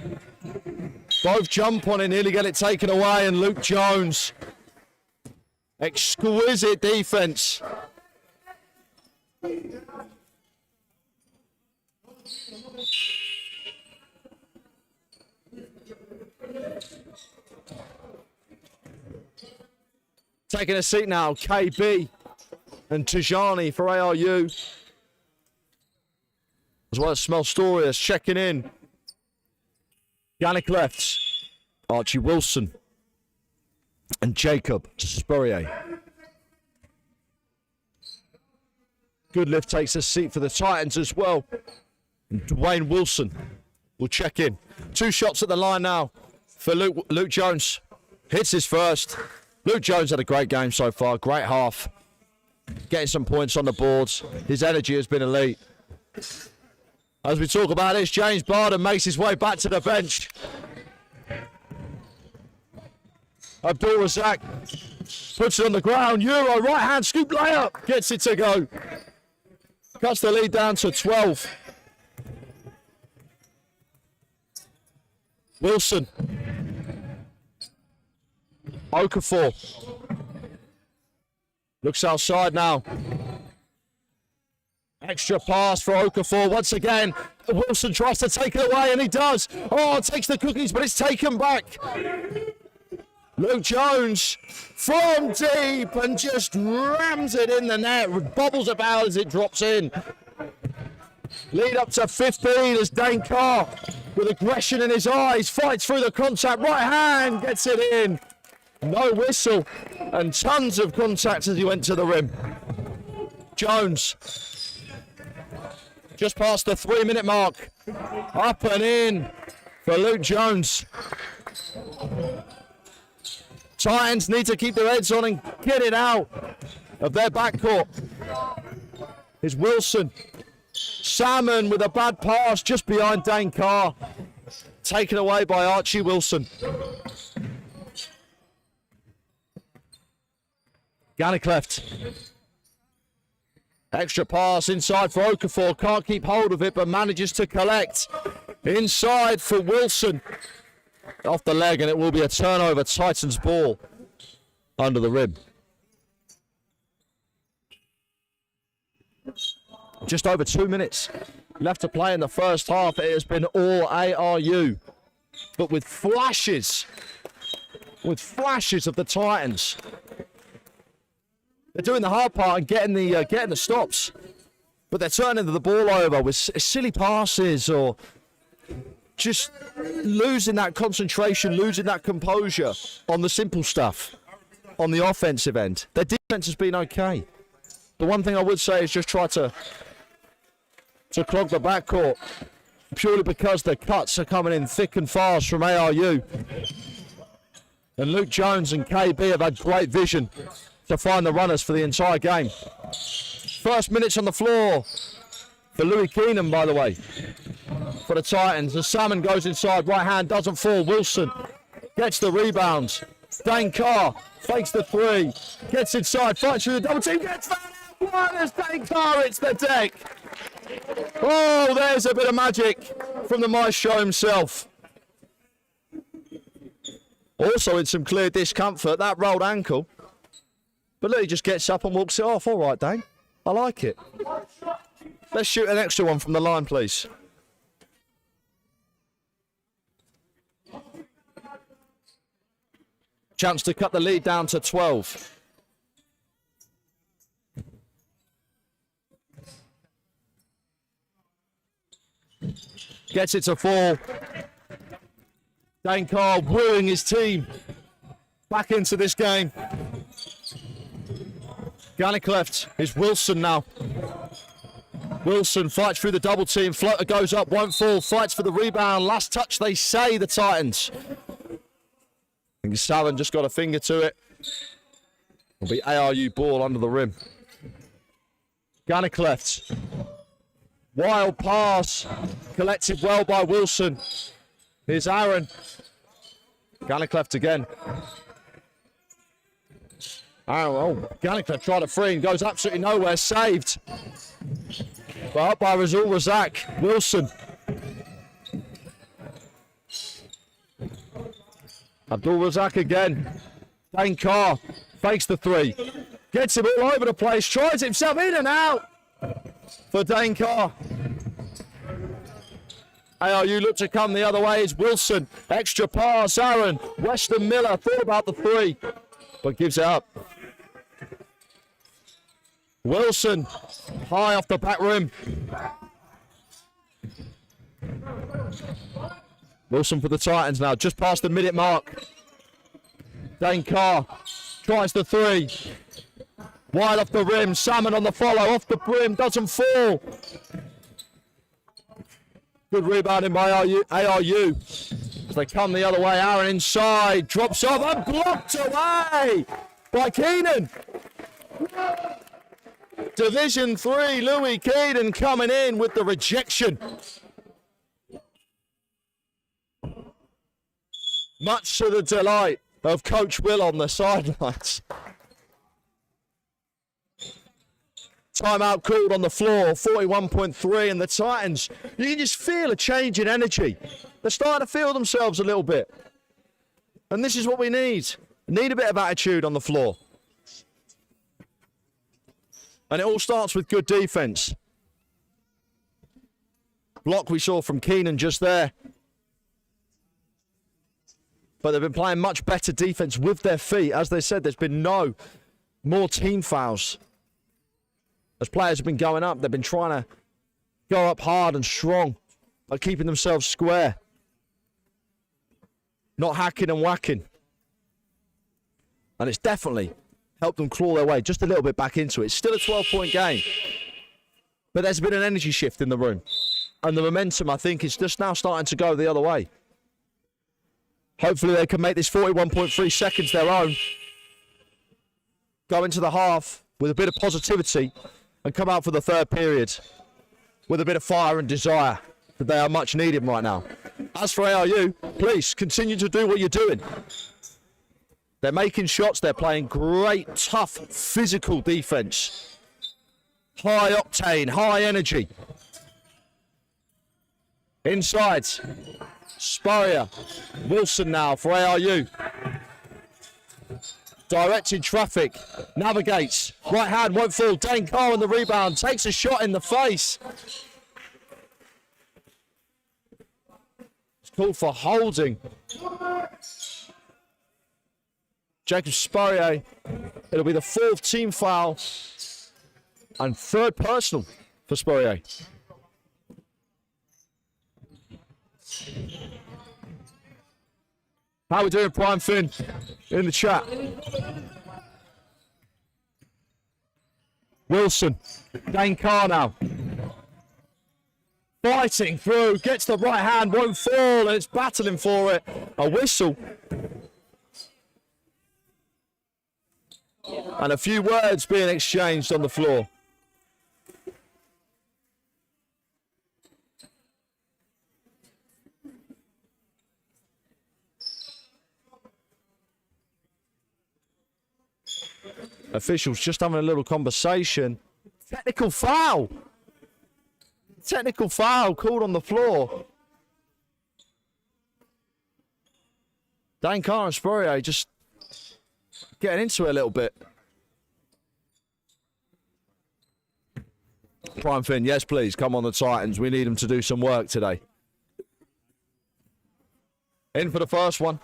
Both jump on it, nearly get it taken away, and Luke Jones. Exquisite defence. Taking a seat now, KB and Tijani for ARU. As well as Smelstorius checking in. Yannick left, Archie Wilson, and Jacob Spurrier. Goodliff takes a seat for the Titans as well. And Dwayne Wilson will check in. 2 shots at the line now for Luke Jones. Hits his first. Luke Jones had a great game so far, great half. Getting some points on the boards. His energy has been elite. As we talk about this, James Barden makes his way back to the bench. Abdul Razak puts it on the ground. Euro, right hand scoop layup. Gets it to go. Cuts the lead down to 12. Wilson. Okafor. Looks outside now. Extra pass for Okafor once again. Wilson tries to take it away and he does. Oh, takes the cookies, but it's taken back. Luke Jones from deep and just rams it in the net. Bobbles about as it drops in. Lead up to 15 as Dane Carr, with aggression in his eyes, fights through the contact. Right hand gets it in. No whistle and tons of contact as he went to the rim. Jones. Just past the 3-minute mark. Up and in for Luke Jones. Titans need to keep their heads on and get it out of their backcourt. Here's Wilson. Salmon with a bad pass just behind Dane Carr. Taken away by Archie Wilson. Gannick left. Extra pass inside for Okafor. Can't keep hold of it, but manages to collect. Inside for Wilson. Off the leg, and it will be a turnover. Titans ball. under the rim. Just over 2 minutes left to play in the first half. It has been all ARU, but with flashes of the Titans. They're doing the hard part and getting the stops, but they're turning the ball over with silly passes or just losing that concentration, losing that composure on the simple stuff on the offensive end. Their defense has been okay. The one thing I would say is just try to clog the backcourt, purely because the cuts are coming in thick and fast from ARU. And Luke Jones and KB have had great vision to find the runners for the entire game. First minutes on the floor for Louis Keenan, by the way, for the Titans. As Salmon goes inside, right hand doesn't fall. Wilson gets the rebound. Dane Carr fakes the three, gets inside, fights through the double team, gets that out. What as Dane Carr hits the deck. Oh, there's a bit of magic from the maestro himself. Also in some clear discomfort, that rolled ankle. But look, he just gets up and walks it off. All right, Dane. I like it. Let's shoot an extra one from the line, please. Chance to cut the lead down to 12. Gets it to 4. Dane Carr wooing his team back into this game. Gannicleft is Wilson now. Wilson fights through the double team. Floater goes up, won't fall. Fights for the rebound. Last touch, they say, the Titans. I think Salmon just got a finger to it. It'll be ARU ball under the rim. Gannicleft. Wild pass. Collected well by Wilson. Here's Aaron. Gannicleft again. Gannicleft tried a free and goes absolutely nowhere. Saved. But up by Razul Razak. Wilson. Abdul Razak again. Dane Carr fakes the three. Gets him all over the place. Tries himself in and out for Dane Carr. ARU look to come the other way. It's Wilson. Extra pass. Aaron. Weston Miller thought about the three, but gives it up. Wilson, high off the back rim. Wilson for the Titans now, just past the minute mark. Dane Carr tries the three. Wide off the rim, Salmon on the follow, off the brim, doesn't fall. Good rebounding by ARU. As they come the other way, Aaron inside, drops off and blocked away by Keenan. Division 3, Louis Keenan coming in with the rejection. Much to the delight of Coach Will on the sidelines. Timeout called on the floor, 41.3, and the Titans, you can just feel a change in energy. They're starting to feel themselves a little bit. And this is what we need. We need a bit of attitude on the floor. And it all starts with good defense. Block we saw from Keenan just there. But they've been playing much better defense with their feet. As they said, there's been no more team fouls. As players have been going up, they've been trying to go up hard and strong, by keeping themselves square. Not hacking and whacking. And it's definitely helped them claw their way just a little bit back into it. It's still a 12-point game. But there's been an energy shift in the room. And the momentum, I think, is just now starting to go the other way. Hopefully they can make this 41.3 seconds their own. Go into the half with a bit of positivity and come out for the third period with a bit of fire and desire that they are much needed right now. As for ARU, please continue to do what you're doing. They're making shots. They're playing great, tough, physical defense. High octane, high energy. Inside. Spurrier. Wilson now for ARU. directing traffic, navigates, right hand won't fall, Dane Carr on the rebound, takes a shot in the face. It's called for holding. Jacob Spurrier, it'll be the 4th team foul and 3rd personal for Spurrier. How we doing, Prime Finn, in the chat? Wilson, Dane Carr now. Fighting through, gets the right hand, won't fall, and it's battling for it. A whistle. And a few words being exchanged on the floor. Officials just having a little conversation. Technical foul. Technical foul called on the floor. Dane Carr and Spurrier just getting into it a little bit. Prime Finn, yes please, come on the Titans. We need them to do some work today. In for the first one.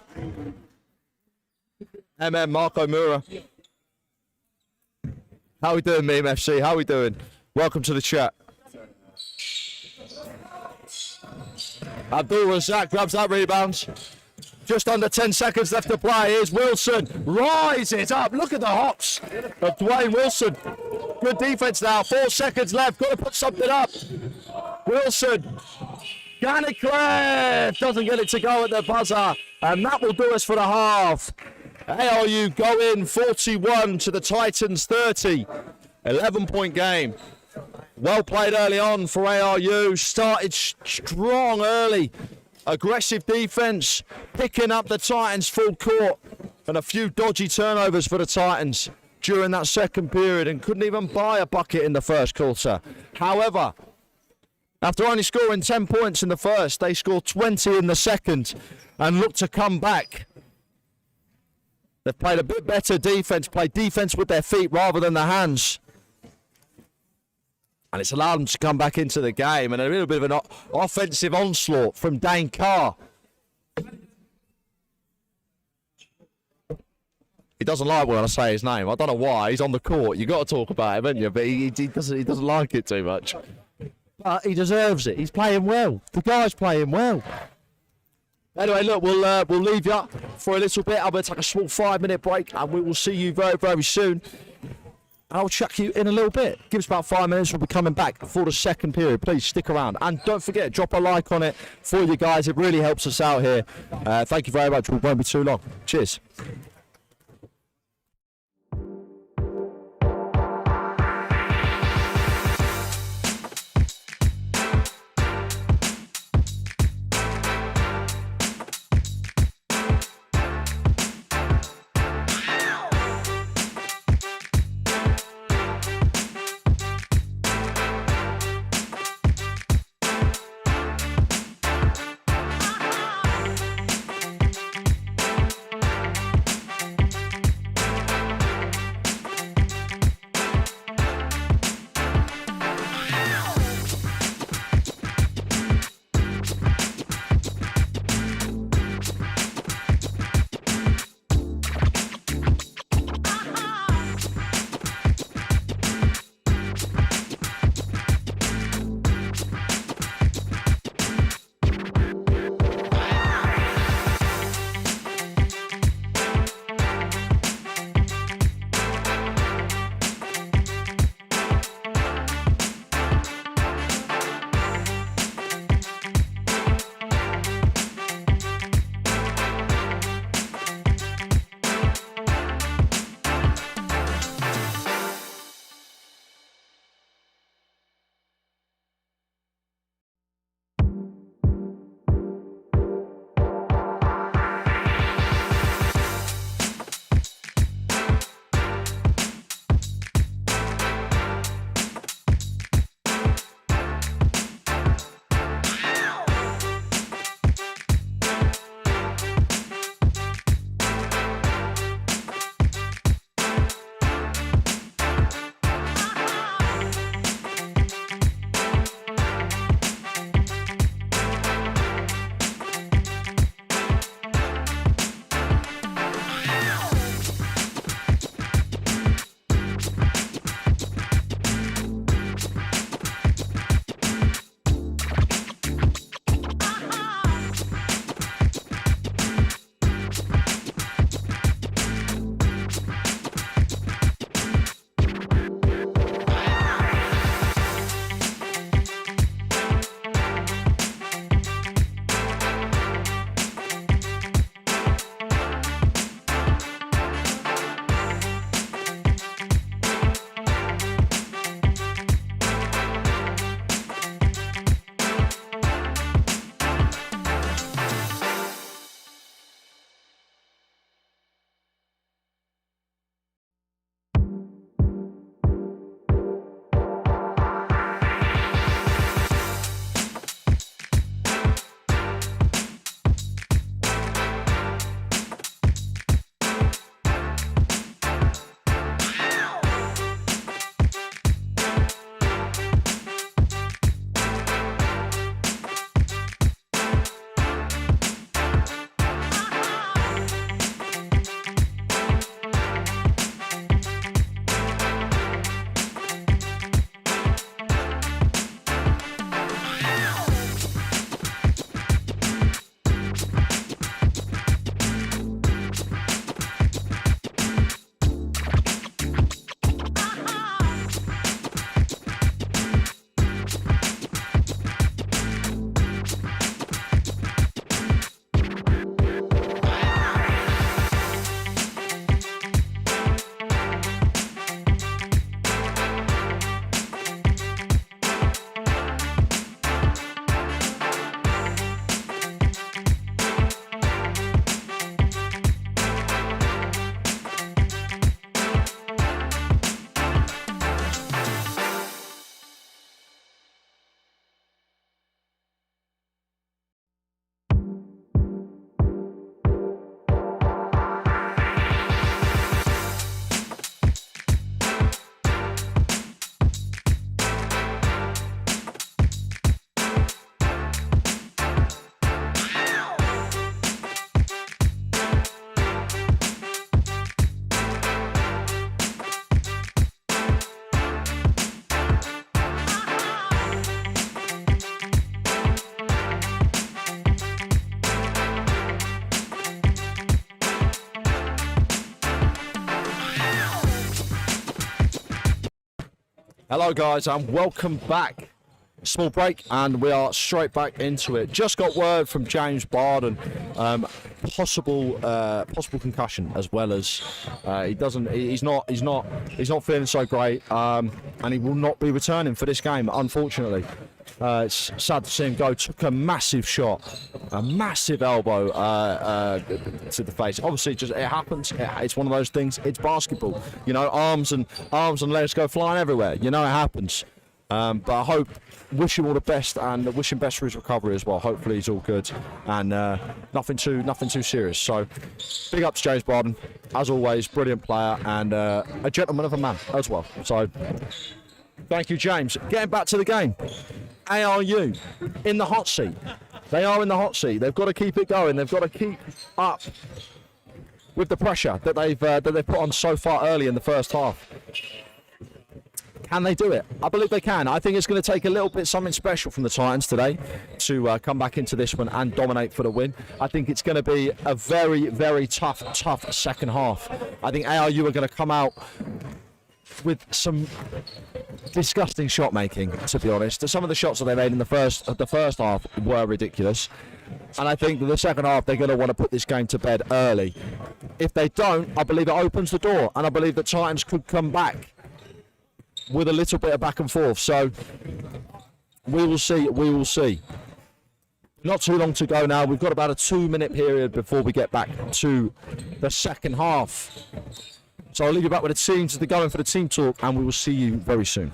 Marco Mura. How we doing, Meme FC? How we doing? Welcome to the chat. Abdul Razak grabs that rebound. Just under 10 seconds left to play. Here's Wilson. Rises up. Look at the hops of Dwayne Wilson. Good defense now. 4 seconds left. Got to put something up. Wilson. Gannicliffe doesn't get it to go at the buzzer. And that will do us for the half. ARU go in 41 to the Titans 30. 11-point game. Well played early on for ARU. Started strong early. Aggressive defense. Picking up the Titans full court. And a few dodgy turnovers for the Titans during that second period. And couldn't even buy a bucket in the first quarter. However, after only scoring 10 points in the first, they scored 20 in the second. And looked to come back. They've played a bit better defense, played defense with their feet rather than their hands. And it's allowed them to come back into the game. And a little bit of an offensive onslaught from Dane Carr. He doesn't like when I say his name. I don't know why. He's on the court. You've got to talk about him, haven't you? But he doesn't like it too much. But he deserves it. He's playing well. The guy's playing well. Anyway, look, we'll leave you for a little bit. I'm going to take a small 5-minute break, and we will see you very, very soon. I'll chuck you in a little bit. Give us about 5 minutes. We'll be coming back for the second period. Please stick around. And don't forget, drop a like on it for you guys. It really helps us out here. Thank you very much. We won't be too long. Cheers. Hello guys and welcome back. Small break and we are straight back into it. Just got word from James Barden, possible concussion, as well as he's not feeling so great, and he will not be returning for this game, unfortunately. It's sad to see him go. Took a massive shot, a massive elbow to the face. Obviously, just it happens. It's one of those things. It's basketball, you know. Arms and legs go flying everywhere. You know it happens. But I wish him all the best and wish him best for his recovery as well. Hopefully he's all good and nothing too serious. So big ups James Barden, as always, brilliant player and a gentleman of a man as well. So thank you, James. Getting back to the game. ARU in the hot seat. They are in the hot seat. They've got to keep it going. They've got to keep up with the pressure that they've put on so far early in the first half. Can they do it? I believe they can. I think it's going to take a little bit something special from the Titans today to come back into this one and dominate for the win. I think it's going to be a very, very tough second half. I think ARU are going to come out with some disgusting shot making, to be honest. Some of the shots that they made in the first half were ridiculous. And I think that the second half they're going to want to put this game to bed early. If they don't, I believe it opens the door. And I believe the Titans could come back with a little bit of back and forth. So we will see. Not too long to go now. We've got about a 2-minute period before we get back to the second half. So I'll leave you back with the teams as they're going for the team talk, and we will see you very soon.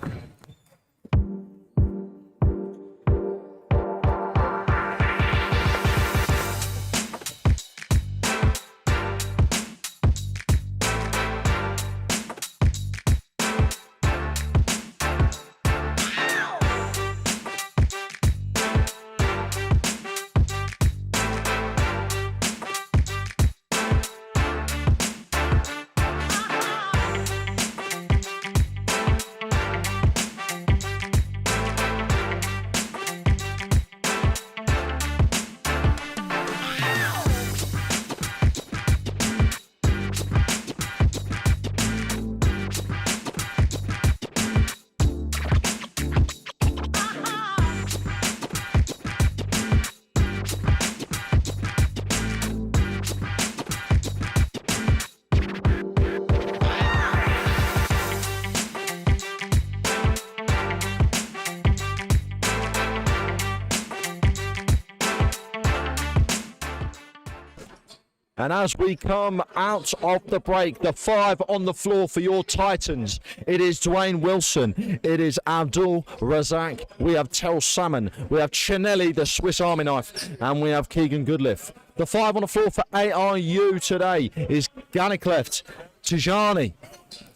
And as we come out of the break, the 5 on the floor for your Titans. It is Dwayne Wilson. It is Abdul Razak. We have Tel Salmon. We have Chinelli, the Swiss Army knife. And we have Keegan Goodliff. The 5 on the floor for ARU today is Ganikleft, Tijani,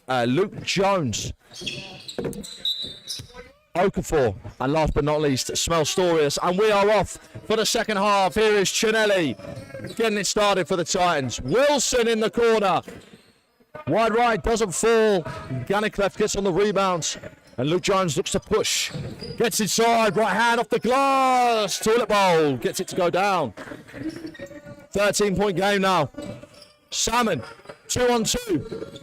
Luke Jones, Okafor, and last but not least, Smelstorius. And we are off for the second half. Here is Chinelli getting it started for the Titans. Wilson in the corner. Wide right, doesn't fall. Ganikleft gets on the rebounds. And Luke Jones looks to push. Gets inside, right hand off the glass. Toilet bowl, gets it to go down. 13-point game now. Salmon, 2-on-2.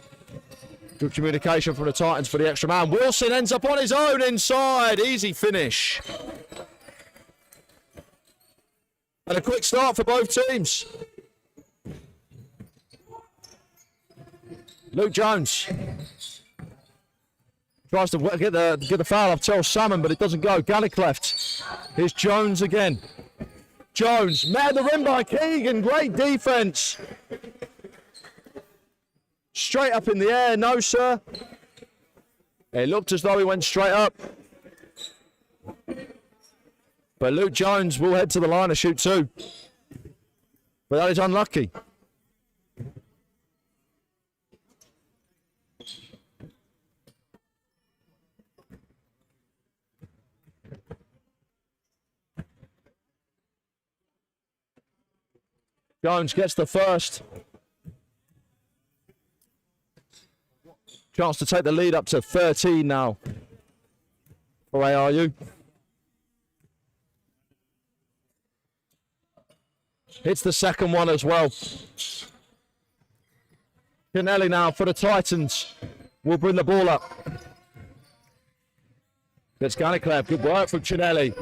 Good communication from the Titans for the extra man. Wilson ends up on his own inside. Easy finish. And a quick start for both teams. Luke Jones tries to get the foul off Tel Salmon, but it doesn't go. Ganikleft. Here's Jones again. Jones met at the rim by Keegan. Great defense. Straight up in the air, no sir. It looked as though he went straight up. But Luke Jones will head to the line to shoot 2. But that is unlucky. Jones gets the first. Chance to take the lead up to 13 now for ARU. Hits the second one as well. Chinelli now for the Titans will bring the ball up. Gets Ganiclev. Good work from Chinelli.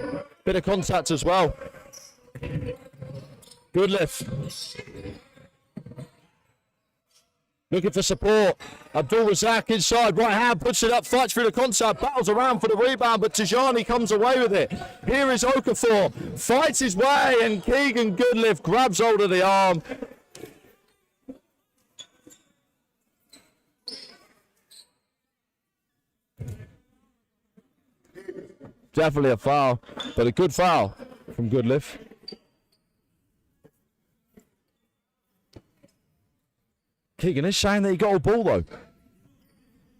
Bit of contact as well. Good lift. Looking for support. Abdul Razak inside, right hand, puts it up, fights through the contact, battles around for the rebound, but Tijani comes away with it. Here is Okafor, fights his way, and Keegan Goodlift grabs hold of the arm. Definitely a foul, but a good foul from Goodlift. Keegan is saying that he got a ball though.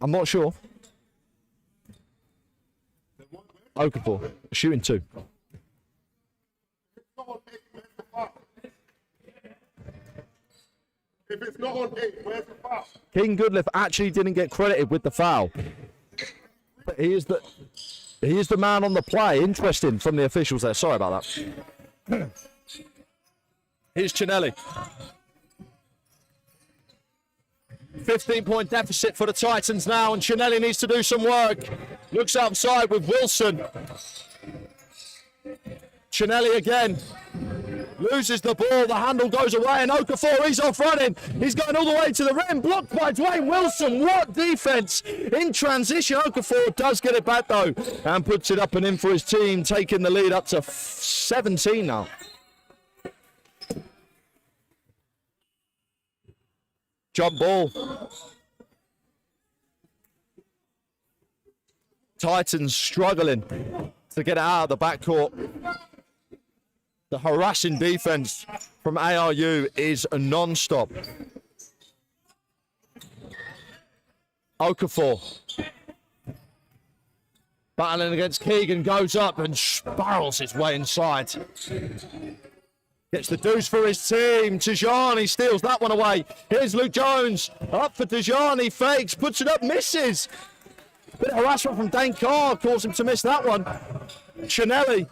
I'm not sure. Okafor, shooting 2. If it's not on 8, where's the foul? Keegan Goodlift actually didn't get credited with the foul. But he is the man on the play. Interesting from the officials there. Sorry about that. Here's Chinelli. 15-point deficit for the Titans now, and Chinelli needs to do some work. Looks outside with Wilson. Chinelli again. Loses the ball, the handle goes away, and Okafor, he's off running. He's going all the way to the rim, blocked by Dwayne Wilson. What defense in transition. Okafor does get it back though, and puts it up and in for his team, taking the lead up to 17 now. Jump ball. Titans struggling to get it out of the backcourt. The harassing defense from ARU is a non-stop. Okafor battling against Keegan, goes up and barrels his way inside. Gets the deuce for his team. Tijani steals that one away. Here's Luke Jones. Up for Tijani. Fakes. Puts it up. Misses. Bit of harassment from Dane Carr. Caused him to miss that one. Chinelli.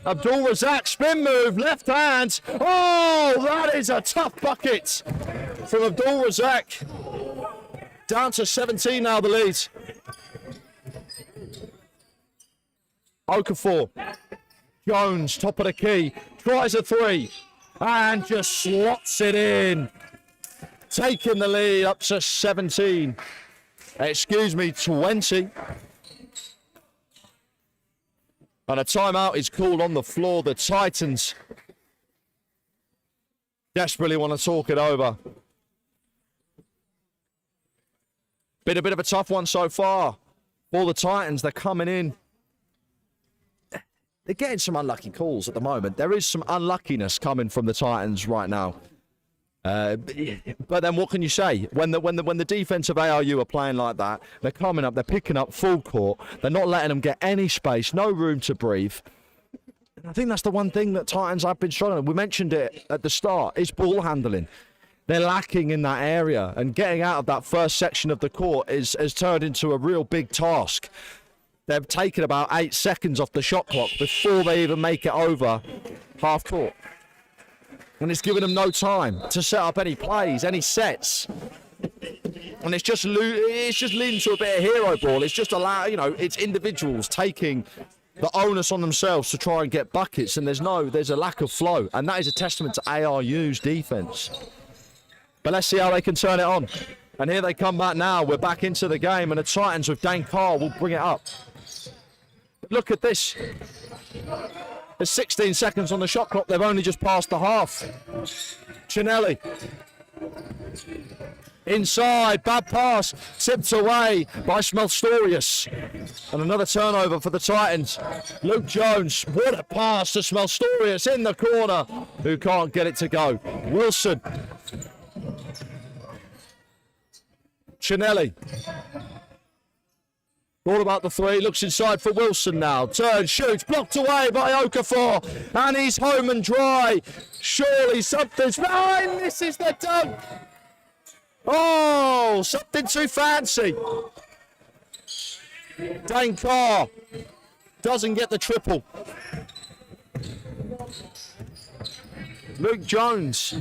Abdul Razak. Spin move. Left hand. Oh, that is a tough bucket from Abdul Razak. Down to 17 now, the lead. Okafor. Jones, top of the key, tries a 3 and just slots it in. Taking the lead up to 17. 20. And a timeout is called on the floor. The Titans desperately want to talk it over. Been a bit of a tough one so far for the Titans. They're coming in. They're getting some unlucky calls at the moment. There is some unluckiness coming from the Titans right now. But then what can you say? When the defensive ARU are playing like that, they're coming up, they're picking up full court. They're not letting them get any space, no room to breathe. And I think that's the one thing that Titans have been struggling. We mentioned it at the start, is ball handling. They're lacking in that area, and getting out of that first section of the court has turned into a real big task. They've taken about 8 seconds off the shot clock before they even make it over half court. And it's giving them no time to set up any plays, any sets. And it's just leading to a bit of hero ball. It's just it's individuals taking the onus on themselves to try and get buckets, and there's a lack of flow. And that is a testament to ARU's defense. But let's see how they can turn it on. And here they come back now. We're back into the game, and the Titans with Dane Carr will bring it up. Look at this. There's 16 seconds on the shot clock. They've only just passed the half. Chinelli. Inside, bad pass. Tipped away by Smelstorius. And another turnover for the Titans. Luke Jones. What a pass to Smelstorius in the corner, who can't get it to go. Wilson. Chinelli. All about the 3, looks inside for Wilson now. Turns, shoots, blocked away by Okafor. And he's home and dry. Surely something's... Oh, he misses the dunk. Oh, something too fancy. Dane Carr doesn't get the triple. Luke Jones.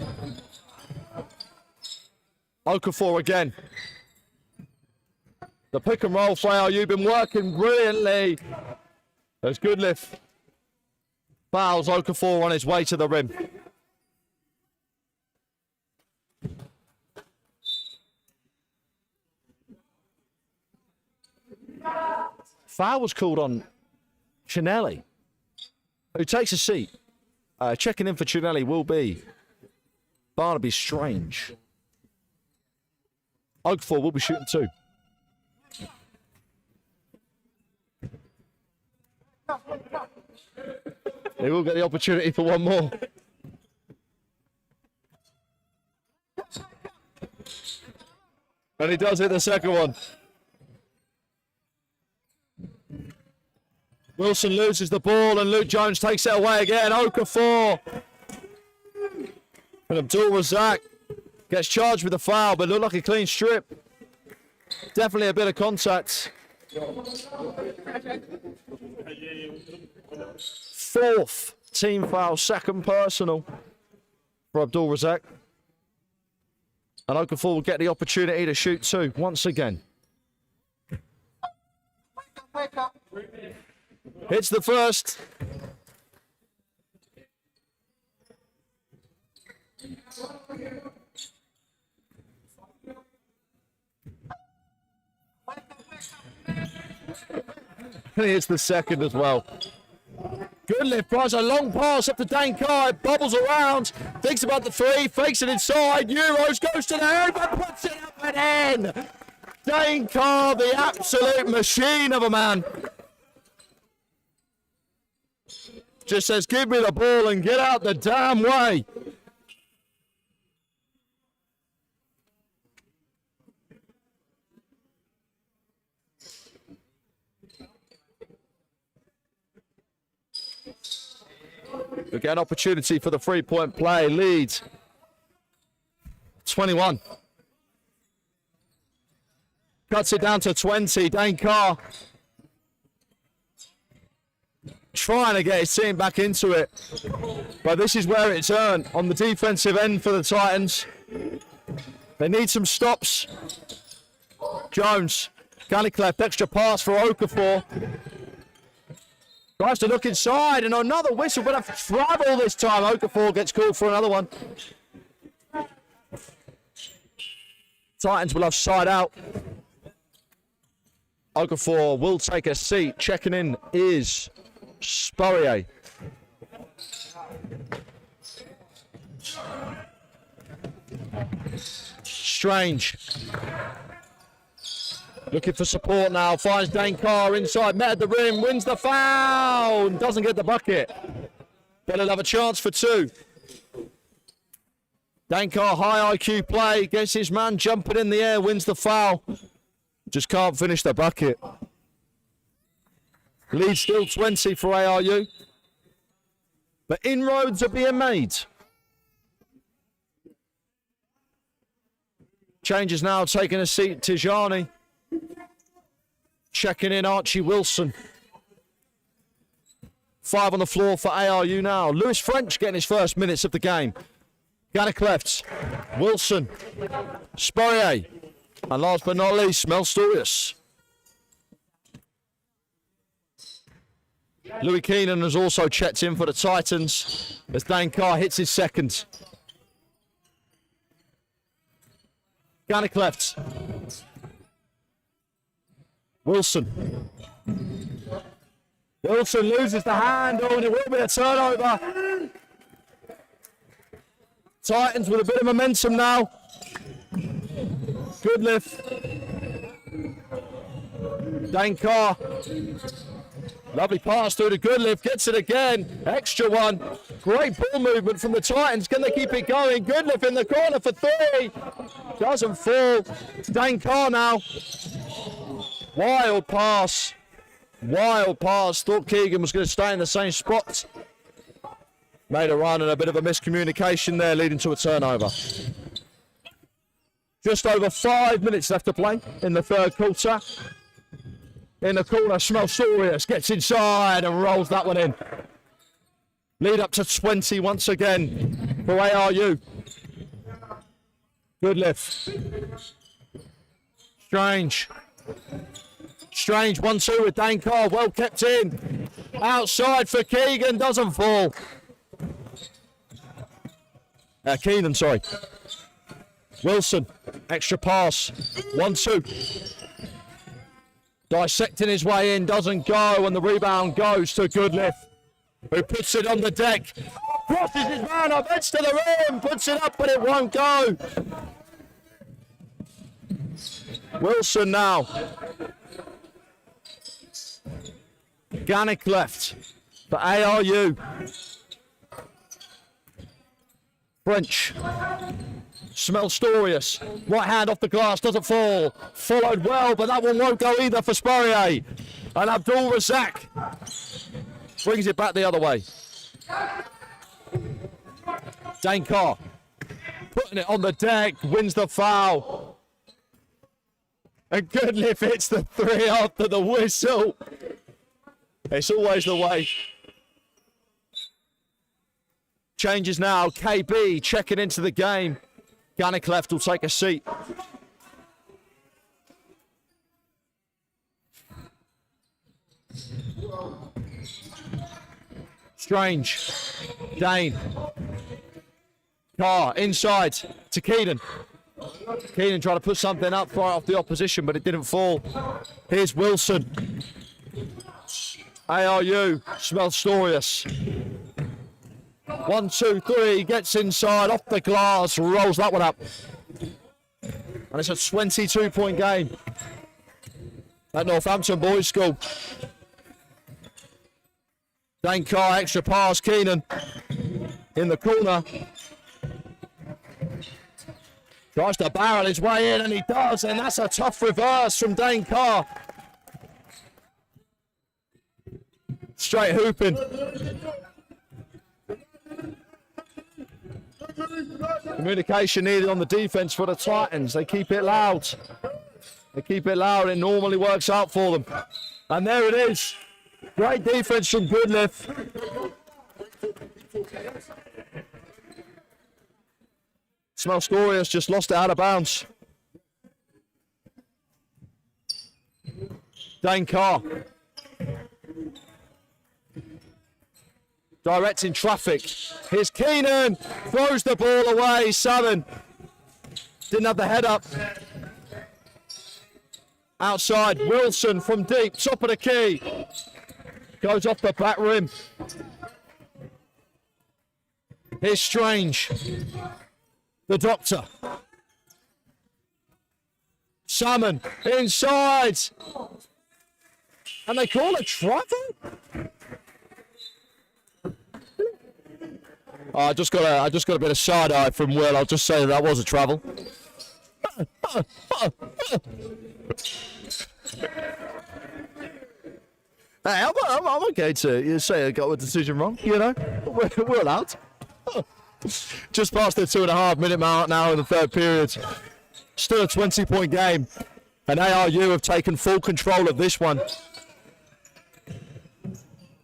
Okafor again. The pick and roll for ARU been working brilliantly. There's Goodliff. Fouls Okafor on his way to the rim. Foul was called on Chinelli, who takes a seat. Checking in for Chinelli will be Barnaby Strange. Okafor will be shooting 2. He will get the opportunity for one more. And he does hit the second one. Wilson loses the ball and Luke Jones takes it away again. Okafor. And Abdul Razak gets charged with a foul, but looked like a clean strip. Definitely a bit of contact. 4th team foul, 2nd personal for Abdul Razak. And Okafor will get the opportunity to shoot 2 once again. Hits the first. And he hits the second as well. Goodliff tries a long pass up to Dane Carr. It bubbles around. Thinks about the 3. Fakes it inside. Euros goes to the head, but puts it up and in. Dane Carr, the absolute machine of a man. Just says, give me the ball and get out the damn way. We get an opportunity for the 3-point play. Lead 21. Cuts it down to 20. Dane Carr trying to get his team back into it. But this is where it's earned on the defensive end for the Titans. They need some stops. Jones, Galliclef, extra pass for Okafor. Tries to look inside, and another whistle, but a travel this time. Okafor gets called for another one. Titans will have side out. Okafor will take a seat. Checking in is Spurrier. Strange. Looking for support now, finds Dane Carr inside, met at the rim, wins the foul, doesn't get the bucket. But he'll have a chance for 2. Dane Carr, high IQ play, gets his man jumping in the air, wins the foul. Just can't finish the bucket. Lead still 20 for ARU. But inroads are being made. Changes now, taking a seat, Tijani. Checking in Archie Wilson. 5 on the floor for ARU now. Lewis French getting his first minutes of the game. Galliclef, Wilson, Spurrier, and last but not least, Mel Storius. Louis Keenan has also checked in for the Titans as Dane Carr hits his second. Galliclef. Wilson. Wilson loses the handle and it will be a turnover. Titans with a bit of momentum now. Goodliff. Dane Carr. Lovely pass through to Goodliff. Gets it again. Extra one. Great ball movement from the Titans. Can they keep it going? Goodliff in the corner for 3. Doesn't fall. It's Dane Carr now. Wild pass. Wild pass. Thought Keegan was going to stay in the same spot. Made a run and a bit of a miscommunication there, leading to a turnover. Just over 5 minutes left to play in the third quarter. In the corner, Smelsorius gets inside and rolls that one in. Lead up to 20 once again for ARU. Goodliff. Strange. Strange 1-2 with Dane Carr, well kept in. Outside for Keegan, doesn't fall. Keenan, sorry. Wilson, extra pass, 1-2. Dissecting his way in, doesn't go, and the rebound goes to Goodliff, who puts it on the deck. Crosses his man up, heads to the rim, puts it up, but it won't go. Wilson now. Gannick left for ARU. French. Smelstorius. Right hand off the glass, doesn't fall. Followed well, but that one won't go either for Spurrier. And Abdul Razak brings it back the other way. Dane Carr putting it on the deck, wins the foul. And Goodliff hits the three after the whistle. It's always the way. Changes now. KB checking into the game. Gannick left will take a seat. Strange. Dane. Carr inside to Keenan. Keenan trying to put something up right off the opposition, but it didn't fall. Here's Wilson. ARU, Smelstorius. 1, 2, 3, gets inside, off the glass, rolls that one up. And it's a 22-point game at Northampton Boys School. Dane Carr, extra pass, Keenan in the corner. Tries to barrel his way in, and he does, and that's a tough reverse from Dane Carr. Straight hooping. Communication needed on the defense for the Titans. They keep it loud. They keep it loud. It normally works out for them. And there it is. Great defense from Goodliff. Smelstorius just lost it out of bounds. Dane Carr. Directing traffic. Here's Keenan. Throws the ball away. Salmon. Didn't have the head up. Outside. Wilson from deep. Top of the key. Goes off the back rim. Here's Strange. The Doctor. Salmon. Inside. And they call it travel? Oh, I just got a bit of side eye from Will. I'll just say that was a travel. Hey, I'm okay to say I got a decision wrong. You know, we're allowed. Just past the 2.5-minute mark now in the third period. Still a 20-point game, and ARU have taken full control of this one.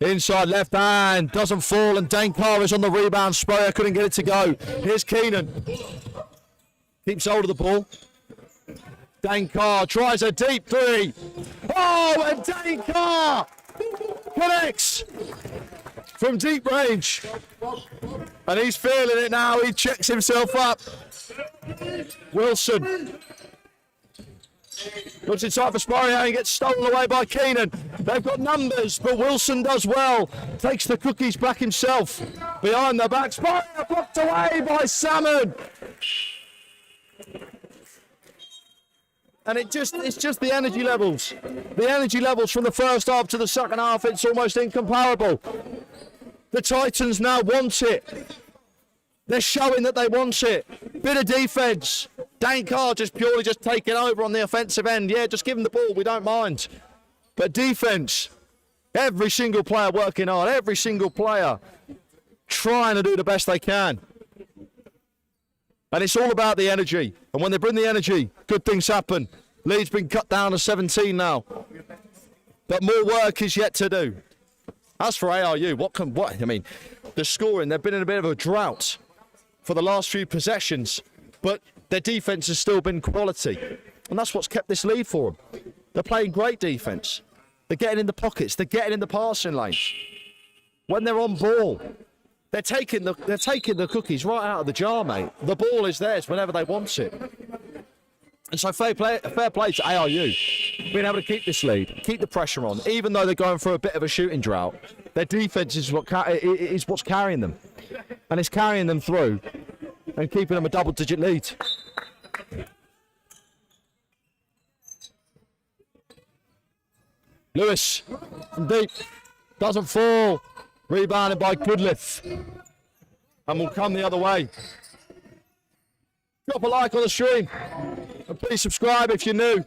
Inside left hand, doesn't fall, and Dane Carr is on the rebound. Spurrier couldn't get it to go. Here's Keenan. Keeps hold of the ball. Dane Carr tries a deep three. Oh, and Dane Carr connects from deep range. And he's feeling it now. He checks himself up. Wilson. Looks inside for Spurrier and gets stolen away by Keenan. They've got numbers, but Wilson does well. Takes the cookies back himself. Behind the back. Spurrier blocked away by Salmon. And it's just the energy levels. The energy levels from the first half to the second half, it's almost incomparable. The Titans now want it. They're showing that they want it. Bit of defence. Dane Carr just purely taking over on the offensive end. Yeah, just give him the ball, we don't mind. But defence, every single player working hard, every single player trying to do the best they can. And it's all about the energy. And when they bring the energy, good things happen. Lead's been cut down to 17 now. But more work is yet to do. As for ARU, the scoring, they've been in a bit of a drought for the last few possessions, but their defence has still been quality. And that's what's kept this lead for them. They're playing great defence. They're getting in the pockets. They're getting in the passing lanes. When they're on ball, they're taking the cookies right out of the jar, mate. The ball is theirs whenever they want it. And so fair play to ARU. Being able to keep this lead, keep the pressure on, even though they're going through a bit of a shooting drought. Their defence is what's carrying them. And it's carrying them through and keeping them a double-digit lead. Lewis from deep, doesn't fall, rebounded by Goodliff, and will come the other way. Drop a like on the stream, and please subscribe if you're new.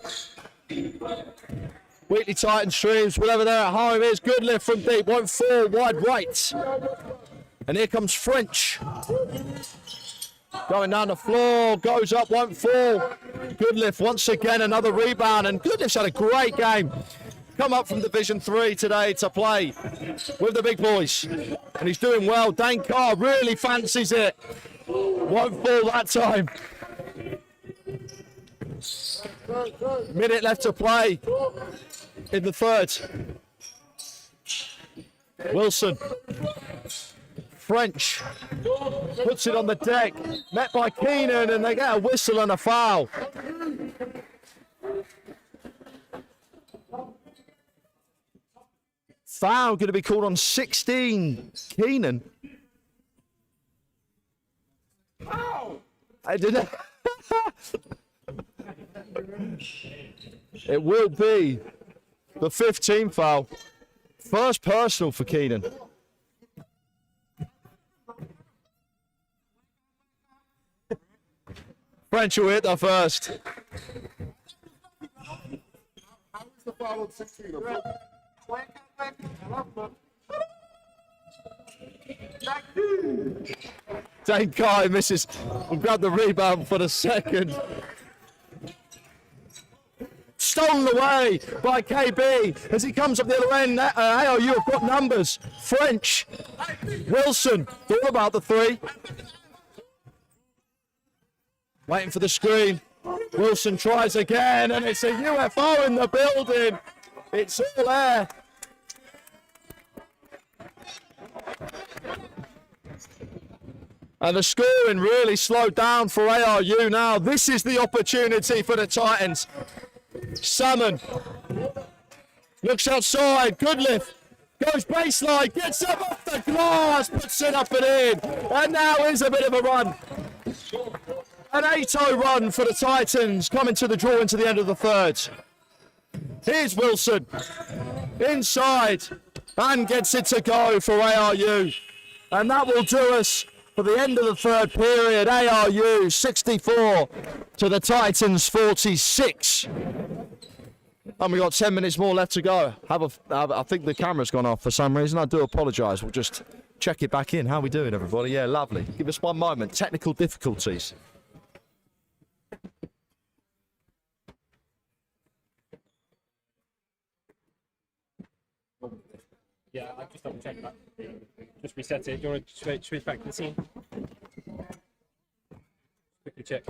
Weekly Titan streams, whatever they're at home is. Goodliff from deep, won't fall, wide right. And here comes French. Going down the floor, goes up, won't fall. Goodliff once again, another rebound, and Goodliff's had a great game. Come up from Division 3 today to play with the big boys. And he's doing well. Dane Carr really fancies it. Won't fall that time. Minute left to play in the third. Wilson. French puts it on the deck. Met by Keenan, and they get a whistle and a foul. Foul going to be called on 16, Keenan. I didn't. It will be the 15th foul. First personal for Keenan. French will hit the first. How is the foul on 16? Dane Carr misses. We'll grab the rebound for the second. Stolen away by KB as he comes up the other end. ARU have got numbers. French. Wilson. Thought about the three. Waiting for the screen. Wilson tries again, and it's a UFO in the building. It's all air. And the scoring really slowed down for ARU now. This is the opportunity for the Titans. Salmon looks outside. Goodliff goes baseline, gets up off the glass, puts it up and in. And now is a bit of a run. An 8-0 run for the Titans, coming to the draw into the end of the third. Here's Wilson inside and gets it to go for ARU. And that will do us for the end of the third period. ARU 64 to the Titans 46. And we've got 10 minutes more left to go. I think the camera's gone off for some reason. I do apologise. We'll just check it back in. How are we doing, everybody? Yeah, lovely. Give us one moment. Technical difficulties. Yeah, I've just double checked that. Just reset it. Do you want to switch back to the scene? Quickly check.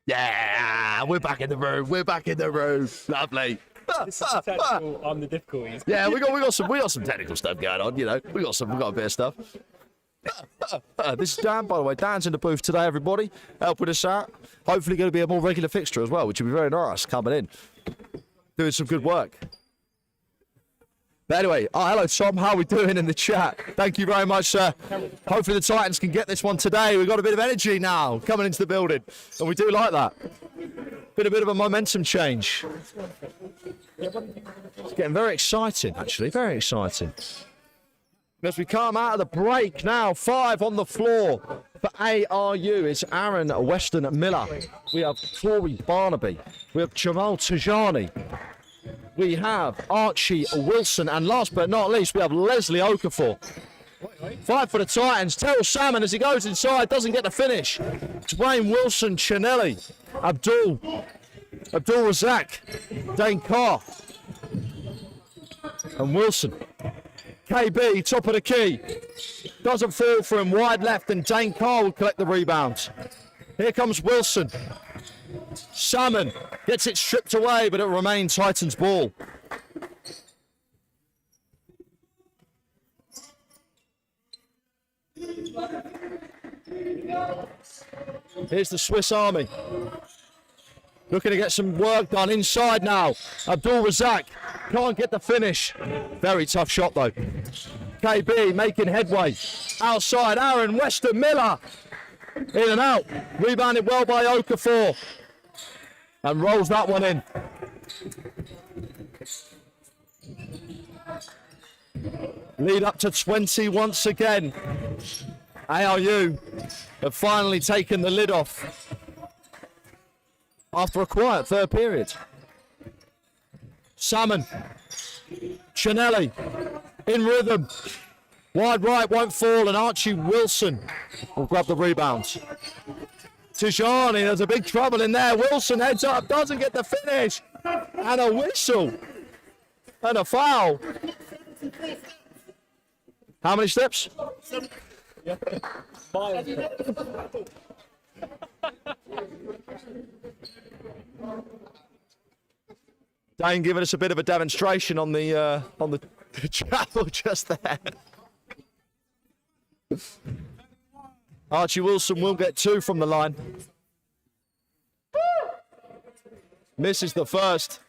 Yeah, we're back in the room. We're back in the room. Lovely. This is technical on the difficulties. Yeah, we got some technical stuff going on. You know, we got a bit of stuff. This is Dan, by the way. Dan's in the booth today, everybody, helping us out. Hopefully, going to be a more regular fixture as well, which will be very nice. Coming in, doing some good work. But anyway, hello Tom, how are we doing in the chat? Thank you very much, sir. Hopefully the Titans can get this one today. We've got a bit of energy now coming into the building, and we do like that. Been a bit of a momentum change. It's getting very exciting, actually, very exciting. As we come out of the break now, 5 on the floor for ARU. It's Aaron Weston Miller. We have Corey Barnaby. We have Jamal Tajani. We have Archie Wilson, and last but not least, we have Leslie Okafor. 5 for the Titans. Terrell Salmon, as he goes inside, doesn't get the finish. Dwayne Wilson, Chanelli, Abdul Razak, Dane Carr, and Wilson. KB, top of the key. Doesn't fall for him, wide left, and Dane Carr will collect the rebound. Here comes Wilson. Salmon gets it stripped away, but it remains Titans ball. Here's the Swiss Army. Looking to get some work done inside now. Abdul Razak can't get the finish. Very tough shot though. KB making headway. Outside, Aaron Weston Miller. In and out. Rebounded well by Okafor. And rolls that one in. Lead up to 20 once again. ARU have finally taken the lid off after a quiet third period. Salmon. Chinelli in rhythm. Wide right won't fall, and Archie Wilson will grab the rebound. Tijani, there's a big trouble in there. Wilson heads up, doesn't get the finish. And a whistle. And a foul. How many steps? Dane giving us a bit of a demonstration on the travel just there. Archie Wilson will get 2 from the line. Misses the first.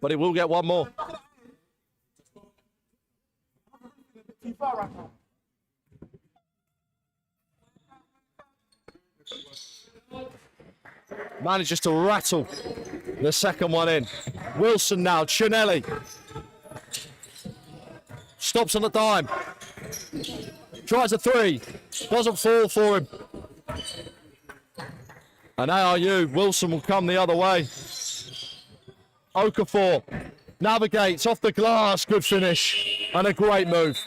But he will get 1 more. Manages to rattle the second one in. Wilson now, Chinelli. Stops on the dime. Tries a 3. Doesn't fall for him. And ARU, Wilson will come the other way. Okafor navigates off the glass. Good finish. And a great move.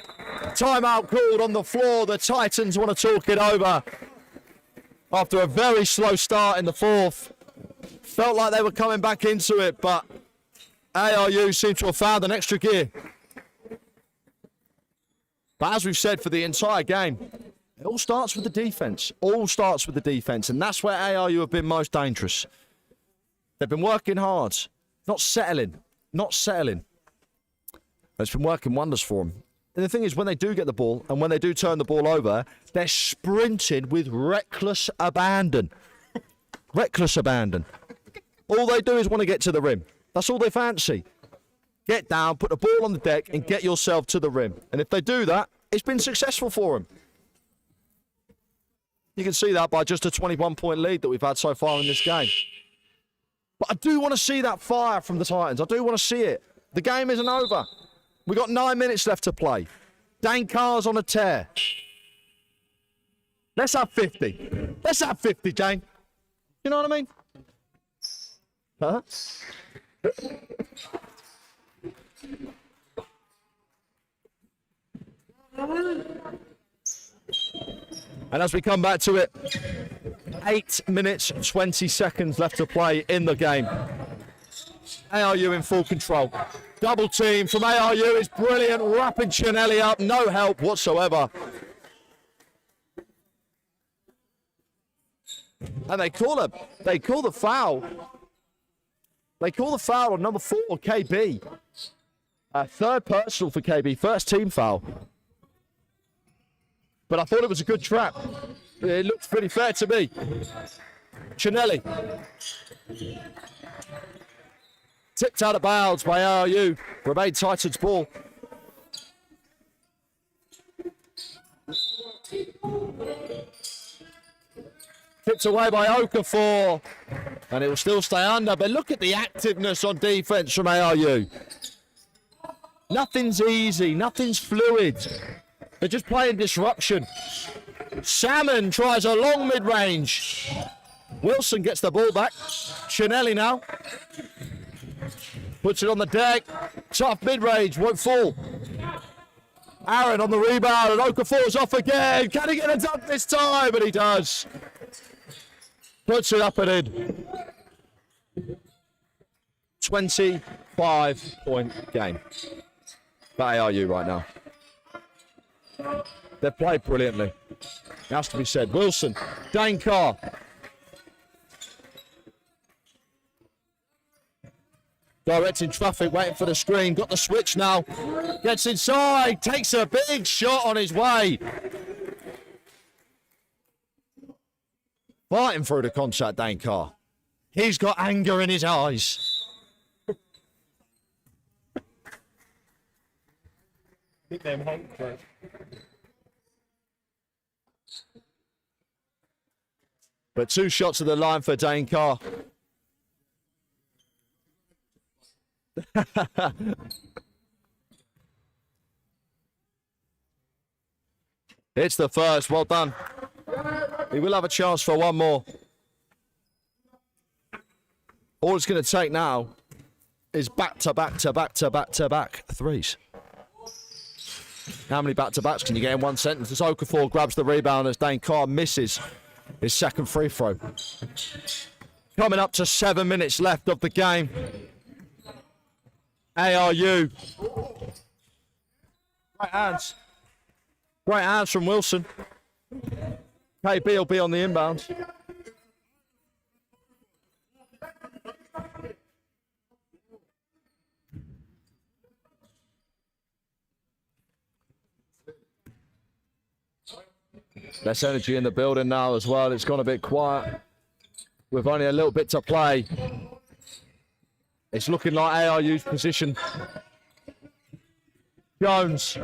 Timeout called on the floor. The Titans want to talk it over. After a very slow start in the fourth. Felt like they were coming back into it, but ARU seemed to have found an extra gear. But as we've said for the entire game, it all starts with the defense. All starts with the defense, and that's where ARU have been most dangerous. They've been working hard, not settling. It's been working wonders for them. And the thing is, when they do get the ball and when they do turn the ball over, they're sprinting with reckless abandon. Reckless abandon. All they do is want to get to the rim. That's all they fancy. Get down, put the ball on the deck, and get yourself to the rim. And if they do that, it's been successful for them. You can see that by just a 21-point lead that we've had so far in this game. But I do want to see that fire from the Titans. I do want to see it. The game isn't over. We've got 9 minutes left to play. Dane Carr's on a tear. Let's have 50. Let's have 50, Dane. You know what I mean? Huh? And as we come back to it, 8 minutes, 20 seconds left to play in the game. ARU in full control. Double team from ARU is brilliant, wrapping Chinelli up, no help whatsoever. And they call the foul. They call the foul on number 4, KB. Third personal for KB, first team foul. But I thought it was a good trap. It looked pretty fair to me. Chinelli. Tipped out of bounds by ARU. Remain Titans ball. Tipped away by Okafor. And it will still stay under. But look at the activeness on defense from ARU. Nothing's easy. Nothing's fluid. They're just playing disruption. Salmon tries a long mid-range. Wilson gets the ball back. Chinelli now. Puts it on the deck. Tough mid-range. Won't fall. Aaron on the rebound. And Okafor's off again. Can he get a dunk this time? And he does. Puts it up and in. 25-point game for ARU right now. They've played brilliantly. It has to be said. Wilson, Dane Carr. Directing traffic, waiting for the screen. Got the switch now. Gets inside, takes a big shot on his way. Fighting through the contact, Dane Carr. He's got anger in his eyes. Nickname Honk, right? But 2 shots of the line for Dane Carr. It's the first. Well done. He will have a chance for one more. All it's going to take now is back-to-back threes. How many back-to-backs can you get in one sentence? As Okafor grabs the rebound as Dane Carr misses his second free throw. Coming up to 7 minutes left of the game. ARU. Great hands. Great hands from Wilson. KB will be on the inbound. Less energy in the building now as well. It's gone a bit quiet. With only a little bit to play. It's looking like ARU's position. Jones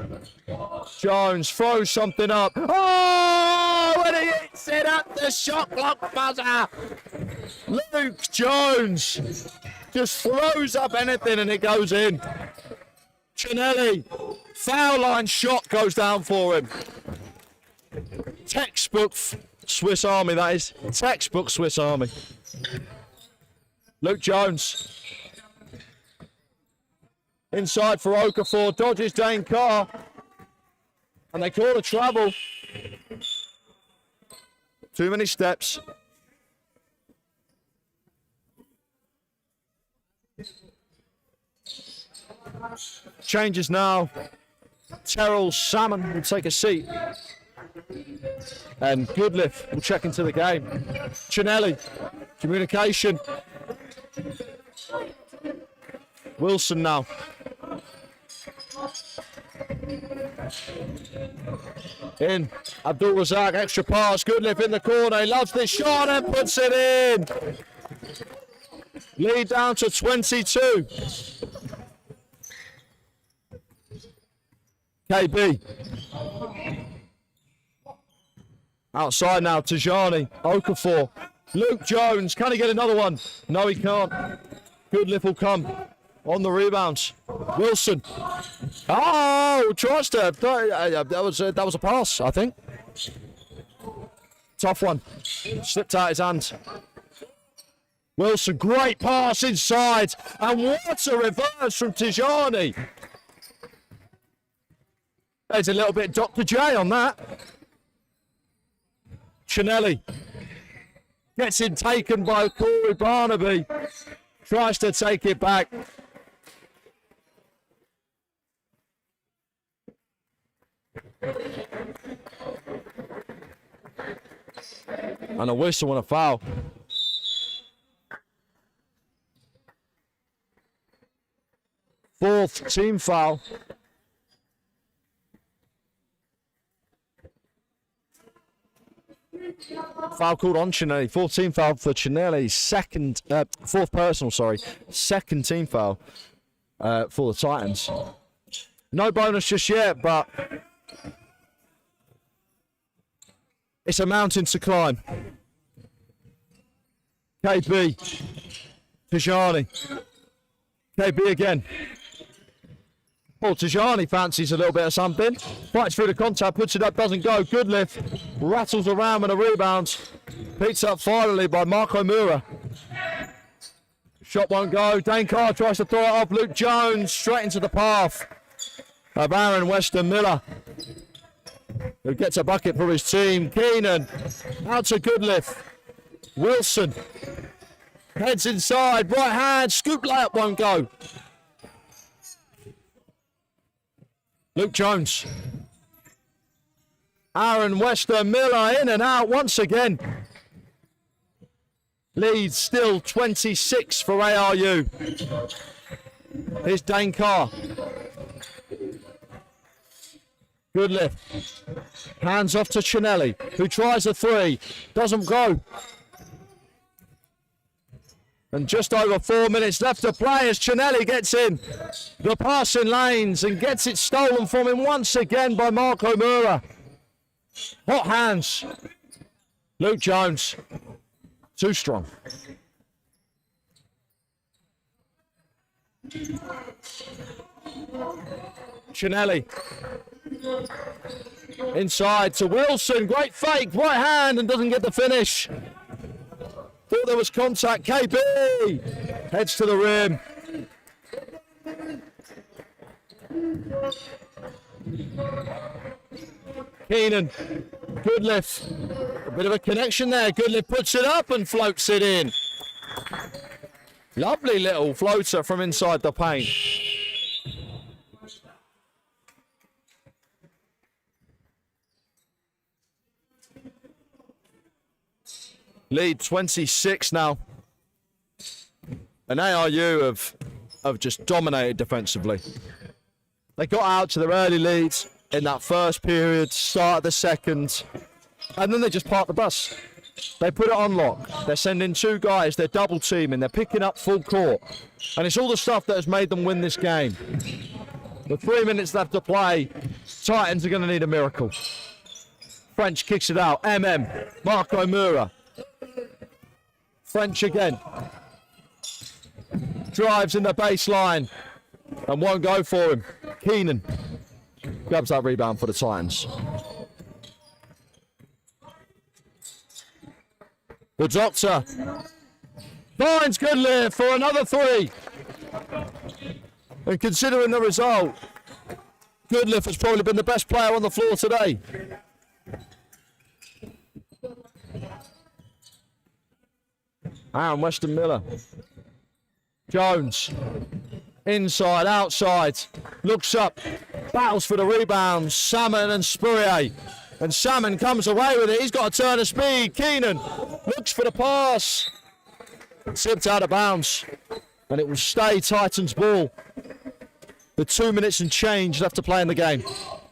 throws something up. Oh, and he hits it at the shot clock buzzer. Luke Jones just throws up anything and it goes in. Chinelli, foul line shot goes down for him. Textbook Swiss Army, that is. Textbook Swiss Army. Luke Jones. Inside for Okafor, dodges Dane Carr. And they call a travel. Too many steps. Changes now. Terrell Salmon will take a seat. And Goodliff will check into the game. Chinelli, communication. Wilson now. In. Abdul Razak, extra pass. Goodliff in the corner. He loves this shot and puts it in. Lead down to 22. KB. Outside now, Tajani, Okafor, Luke Jones, can he get another one? No, he can't. Goodliff will come on the rebounds. Wilson. Oh, tries to. That was a pass, I think. Tough one. Slipped out his hand. Wilson, great pass inside. And what a reverse from Tajani. There's a little bit Dr. J on that. Chinelli gets it taken by Corey Barnaby. Tries to take it back. And a whistle and a foul. Fourth team foul. Foul called on Chinelli. 14 foul for Chinelli. Fourth personal, sorry. Second team foul for the Titans. No bonus just yet, but it's a mountain to climb. KB. Tajani. KB again. Oh, Tajani fancies a little bit of something. Fights through the contact, puts it up, doesn't go. Goodliff rattles around with a rebound. Picked up finally by Marco Mura. Shot won't go. Dane Carr tries to throw it off. Luke Jones straight into the path of Aaron Weston Miller, who gets a bucket for his team. Keenan out to Goodliff. Wilson heads inside. Right hand. Scoop layup won't go. Luke Jones. Aaron Wester Miller in and out once again. Lead still 26 for ARU. Here's Dane Carr. Good lift. Hands off to Chinelli, who tries a three. Doesn't go. And just over 4 minutes left to play as Chinelli gets in the passing lanes and gets it stolen from him once again by Marco Mura. Hot hands. Luke Jones. Too strong. Chinelli. Inside to Wilson. Great fake. Right hand and doesn't get the finish. Thought there was contact. KB heads to the rim. Keenan, good lift. A bit of a connection there. Goodlift puts it up and floats it in. Lovely little floater from inside the paint. Lead 26 now. And ARU have just dominated defensively. They got out to their early leads in that first period, start of the second, and then they just parked the bus. They put it on lock. They're sending two guys, they're double teaming, they're picking up full court. And it's all the stuff that has made them win this game. With 3 minutes left to play, Titans are going to need a miracle. French kicks it out. Marco Mura. French again. Drives in the baseline and won't go for him. Keenan grabs that rebound for the Titans. The Doctor finds Goodlift for another three. And considering the result, Goodlift has probably been the best player on the floor today. Aaron Weston Miller. Jones. Inside, outside. Looks up. Battles for the rebound. Salmon and Spurrier. And Salmon comes away with it. He's got a turn of speed. Keenan looks for the pass. Tipped out of bounds. And it will stay Titans ball. The 2 minutes and change left to play in the game.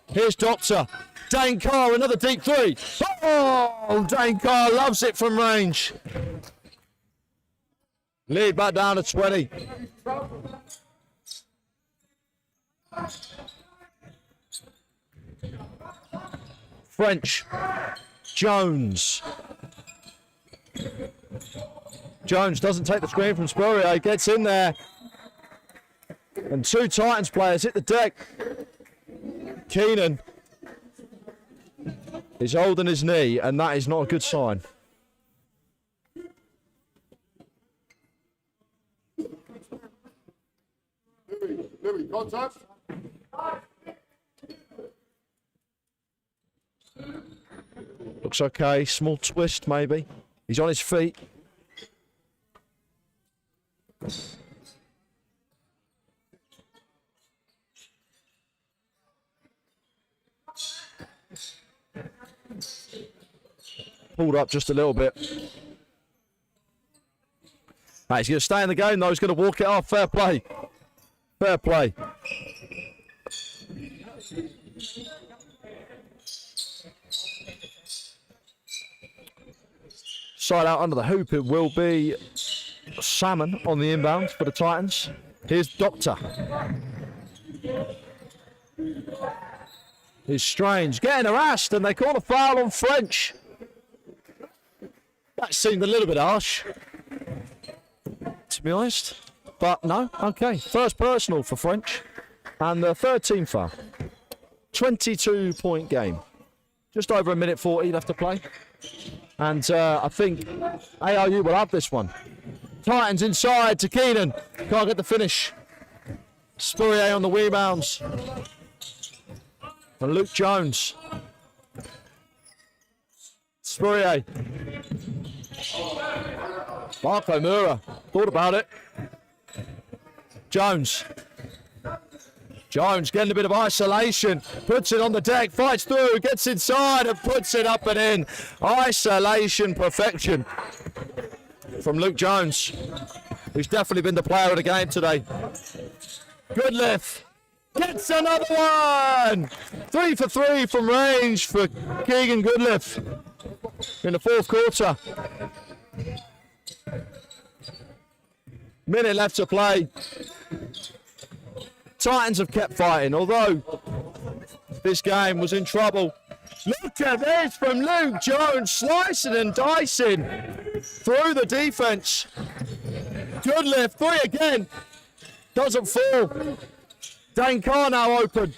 Here's Doctor. Dane Carr, another deep three. Oh, Dane Carr loves it from range. Lead back down to 20. French. Jones. Jones doesn't take the screen from Spurrier. Gets in there. And two Titans players hit the deck. Keenan is holding his knee, and that is not a good sign. Louis, contact. Looks okay. Small twist, maybe. He's on his feet. Pulled up just a little bit. Right, he's going to stay in the game, though. He's going to walk it off. Fair play. Fair play. Side out under the hoop, it will be Salmon on the inbound for the Titans. Here's Doctor. Here's Strange getting harassed, and they call a foul on French. That seemed a little bit harsh, to be honest. But no, okay. First personal for French. And the third team foul. 22-point game. Just over 1:40 left to play. And I think ARU will have this one. Titans inside to Keenan. Can't get the finish. Spurrier on the rebounds. And Luke Jones. Spurrier. Marco Mura. Thought about it. Jones. Jones getting a bit of isolation, puts it on the deck, fights through, gets inside and puts it up and in. Isolation perfection from Luke Jones, who's definitely been the player of the game today. Goodliff gets another one. 3 for 3 from range for Keegan Goodliff in the fourth quarter. Minute left to play. Titans have kept fighting, although this game was in trouble. Look at this from Luke Jones, slicing and dicing through the defence. Goodliff, 3 again. Doesn't fall. Dane Carr now open.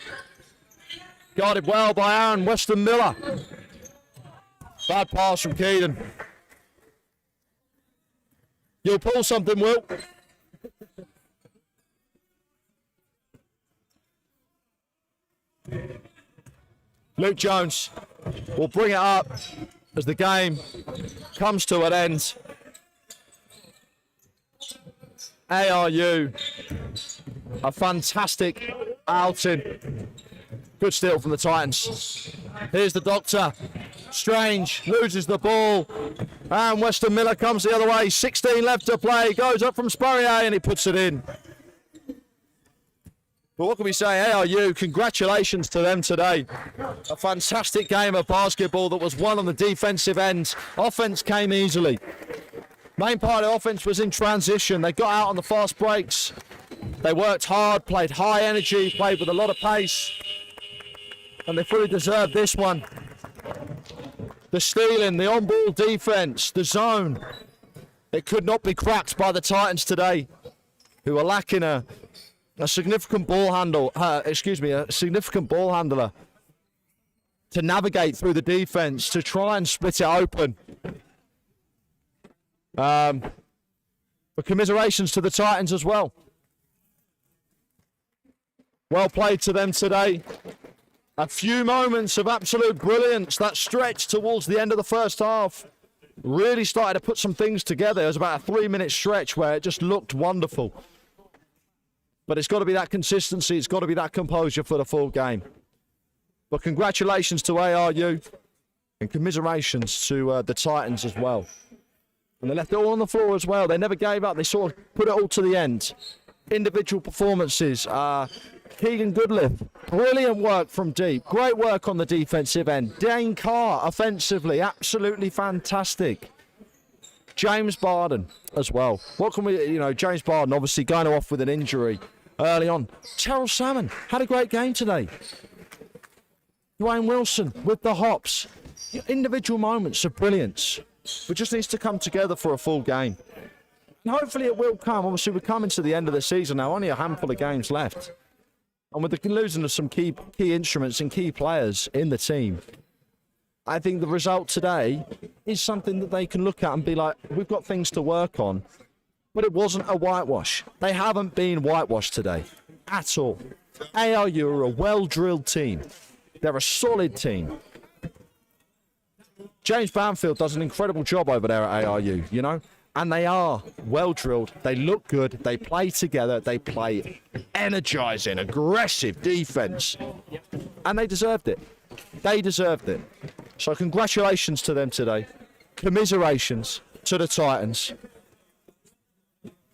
Guarded well by Aaron Weston Miller. Bad pass from Keegan. You'll pull something, Will. Luke Jones will bring it up as the game comes to an end. ARU, a fantastic outing. Good steal from the Titans. Here's the doctor. Strange loses the ball. And Weston Miller comes the other way. 16 left to play. Goes up from Spurrier and he puts it in. But what can we say? ARU, congratulations to them today. A fantastic game of basketball that was won on the defensive end. Offense came easily. Main part of the offense was in transition. They got out on the fast breaks. They worked hard, played high energy, played with a lot of pace. And they fully deserved this one. The stealing, the on-ball defense, the zone. It could not be cracked by the Titans today, who are lacking a significant ball handle. A significant ball handler to navigate through the defense to try and split it open. But commiserations to the Titans as well. Well played to them today. A few moments of absolute brilliance. That stretch towards the end of the first half really started to put some things together. It was about a 3-minute stretch where it just looked wonderful. But it's got to be that consistency. It's got to be that composure for the full game. But congratulations to ARU and commiserations to the Titans as well. And they left it all on the floor as well. They never gave up. They sort of put it all to the end. Individual performances. Keegan Goodliff, brilliant work from deep. Great work on the defensive end. Dane Carr, offensively, absolutely fantastic. James Barden as well. What can we, James Barden obviously going off with an injury early on. Terrell Salmon had a great game today. Dwayne Wilson with the hops. Individual moments of brilliance. It just needs to come together for a full game. And hopefully it will come. Obviously, we're coming to the end of the season now. Only a handful of games left. And with the losing of some key instruments and key players in the team, I think the result today is something that they can look at and be like, we've got things to work on. But it wasn't a whitewash. They haven't been whitewashed today at all. ARU are a well-drilled team. They're a solid team. James Banfield does an incredible job over there at ARU, and they are well-drilled. They look good. They play together. They play energising, aggressive defence. And they deserved it. They deserved it. So congratulations to them today. Commiserations to the Titans.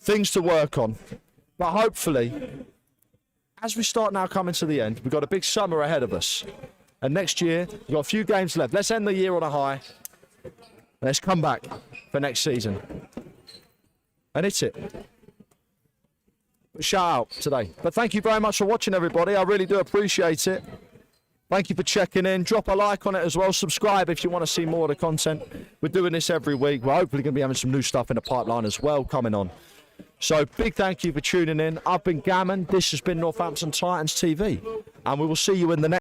Things to work on. But hopefully, as we start now coming to the end, we've got a big summer ahead of us. And next year, we've got a few games left. Let's end the year on a high. Let's come back for next season. And it's it. Shout out today. But thank you very much for watching, everybody. I really do appreciate it. Thank you for checking in. Drop a like on it as well. Subscribe if you want to see more of the content. We're doing this every week. We're hopefully going to be having some new stuff in the pipeline as well coming on. So big thank you for tuning in. I've been Gammon. This has been Northampton Titans TV. And we will see you in the next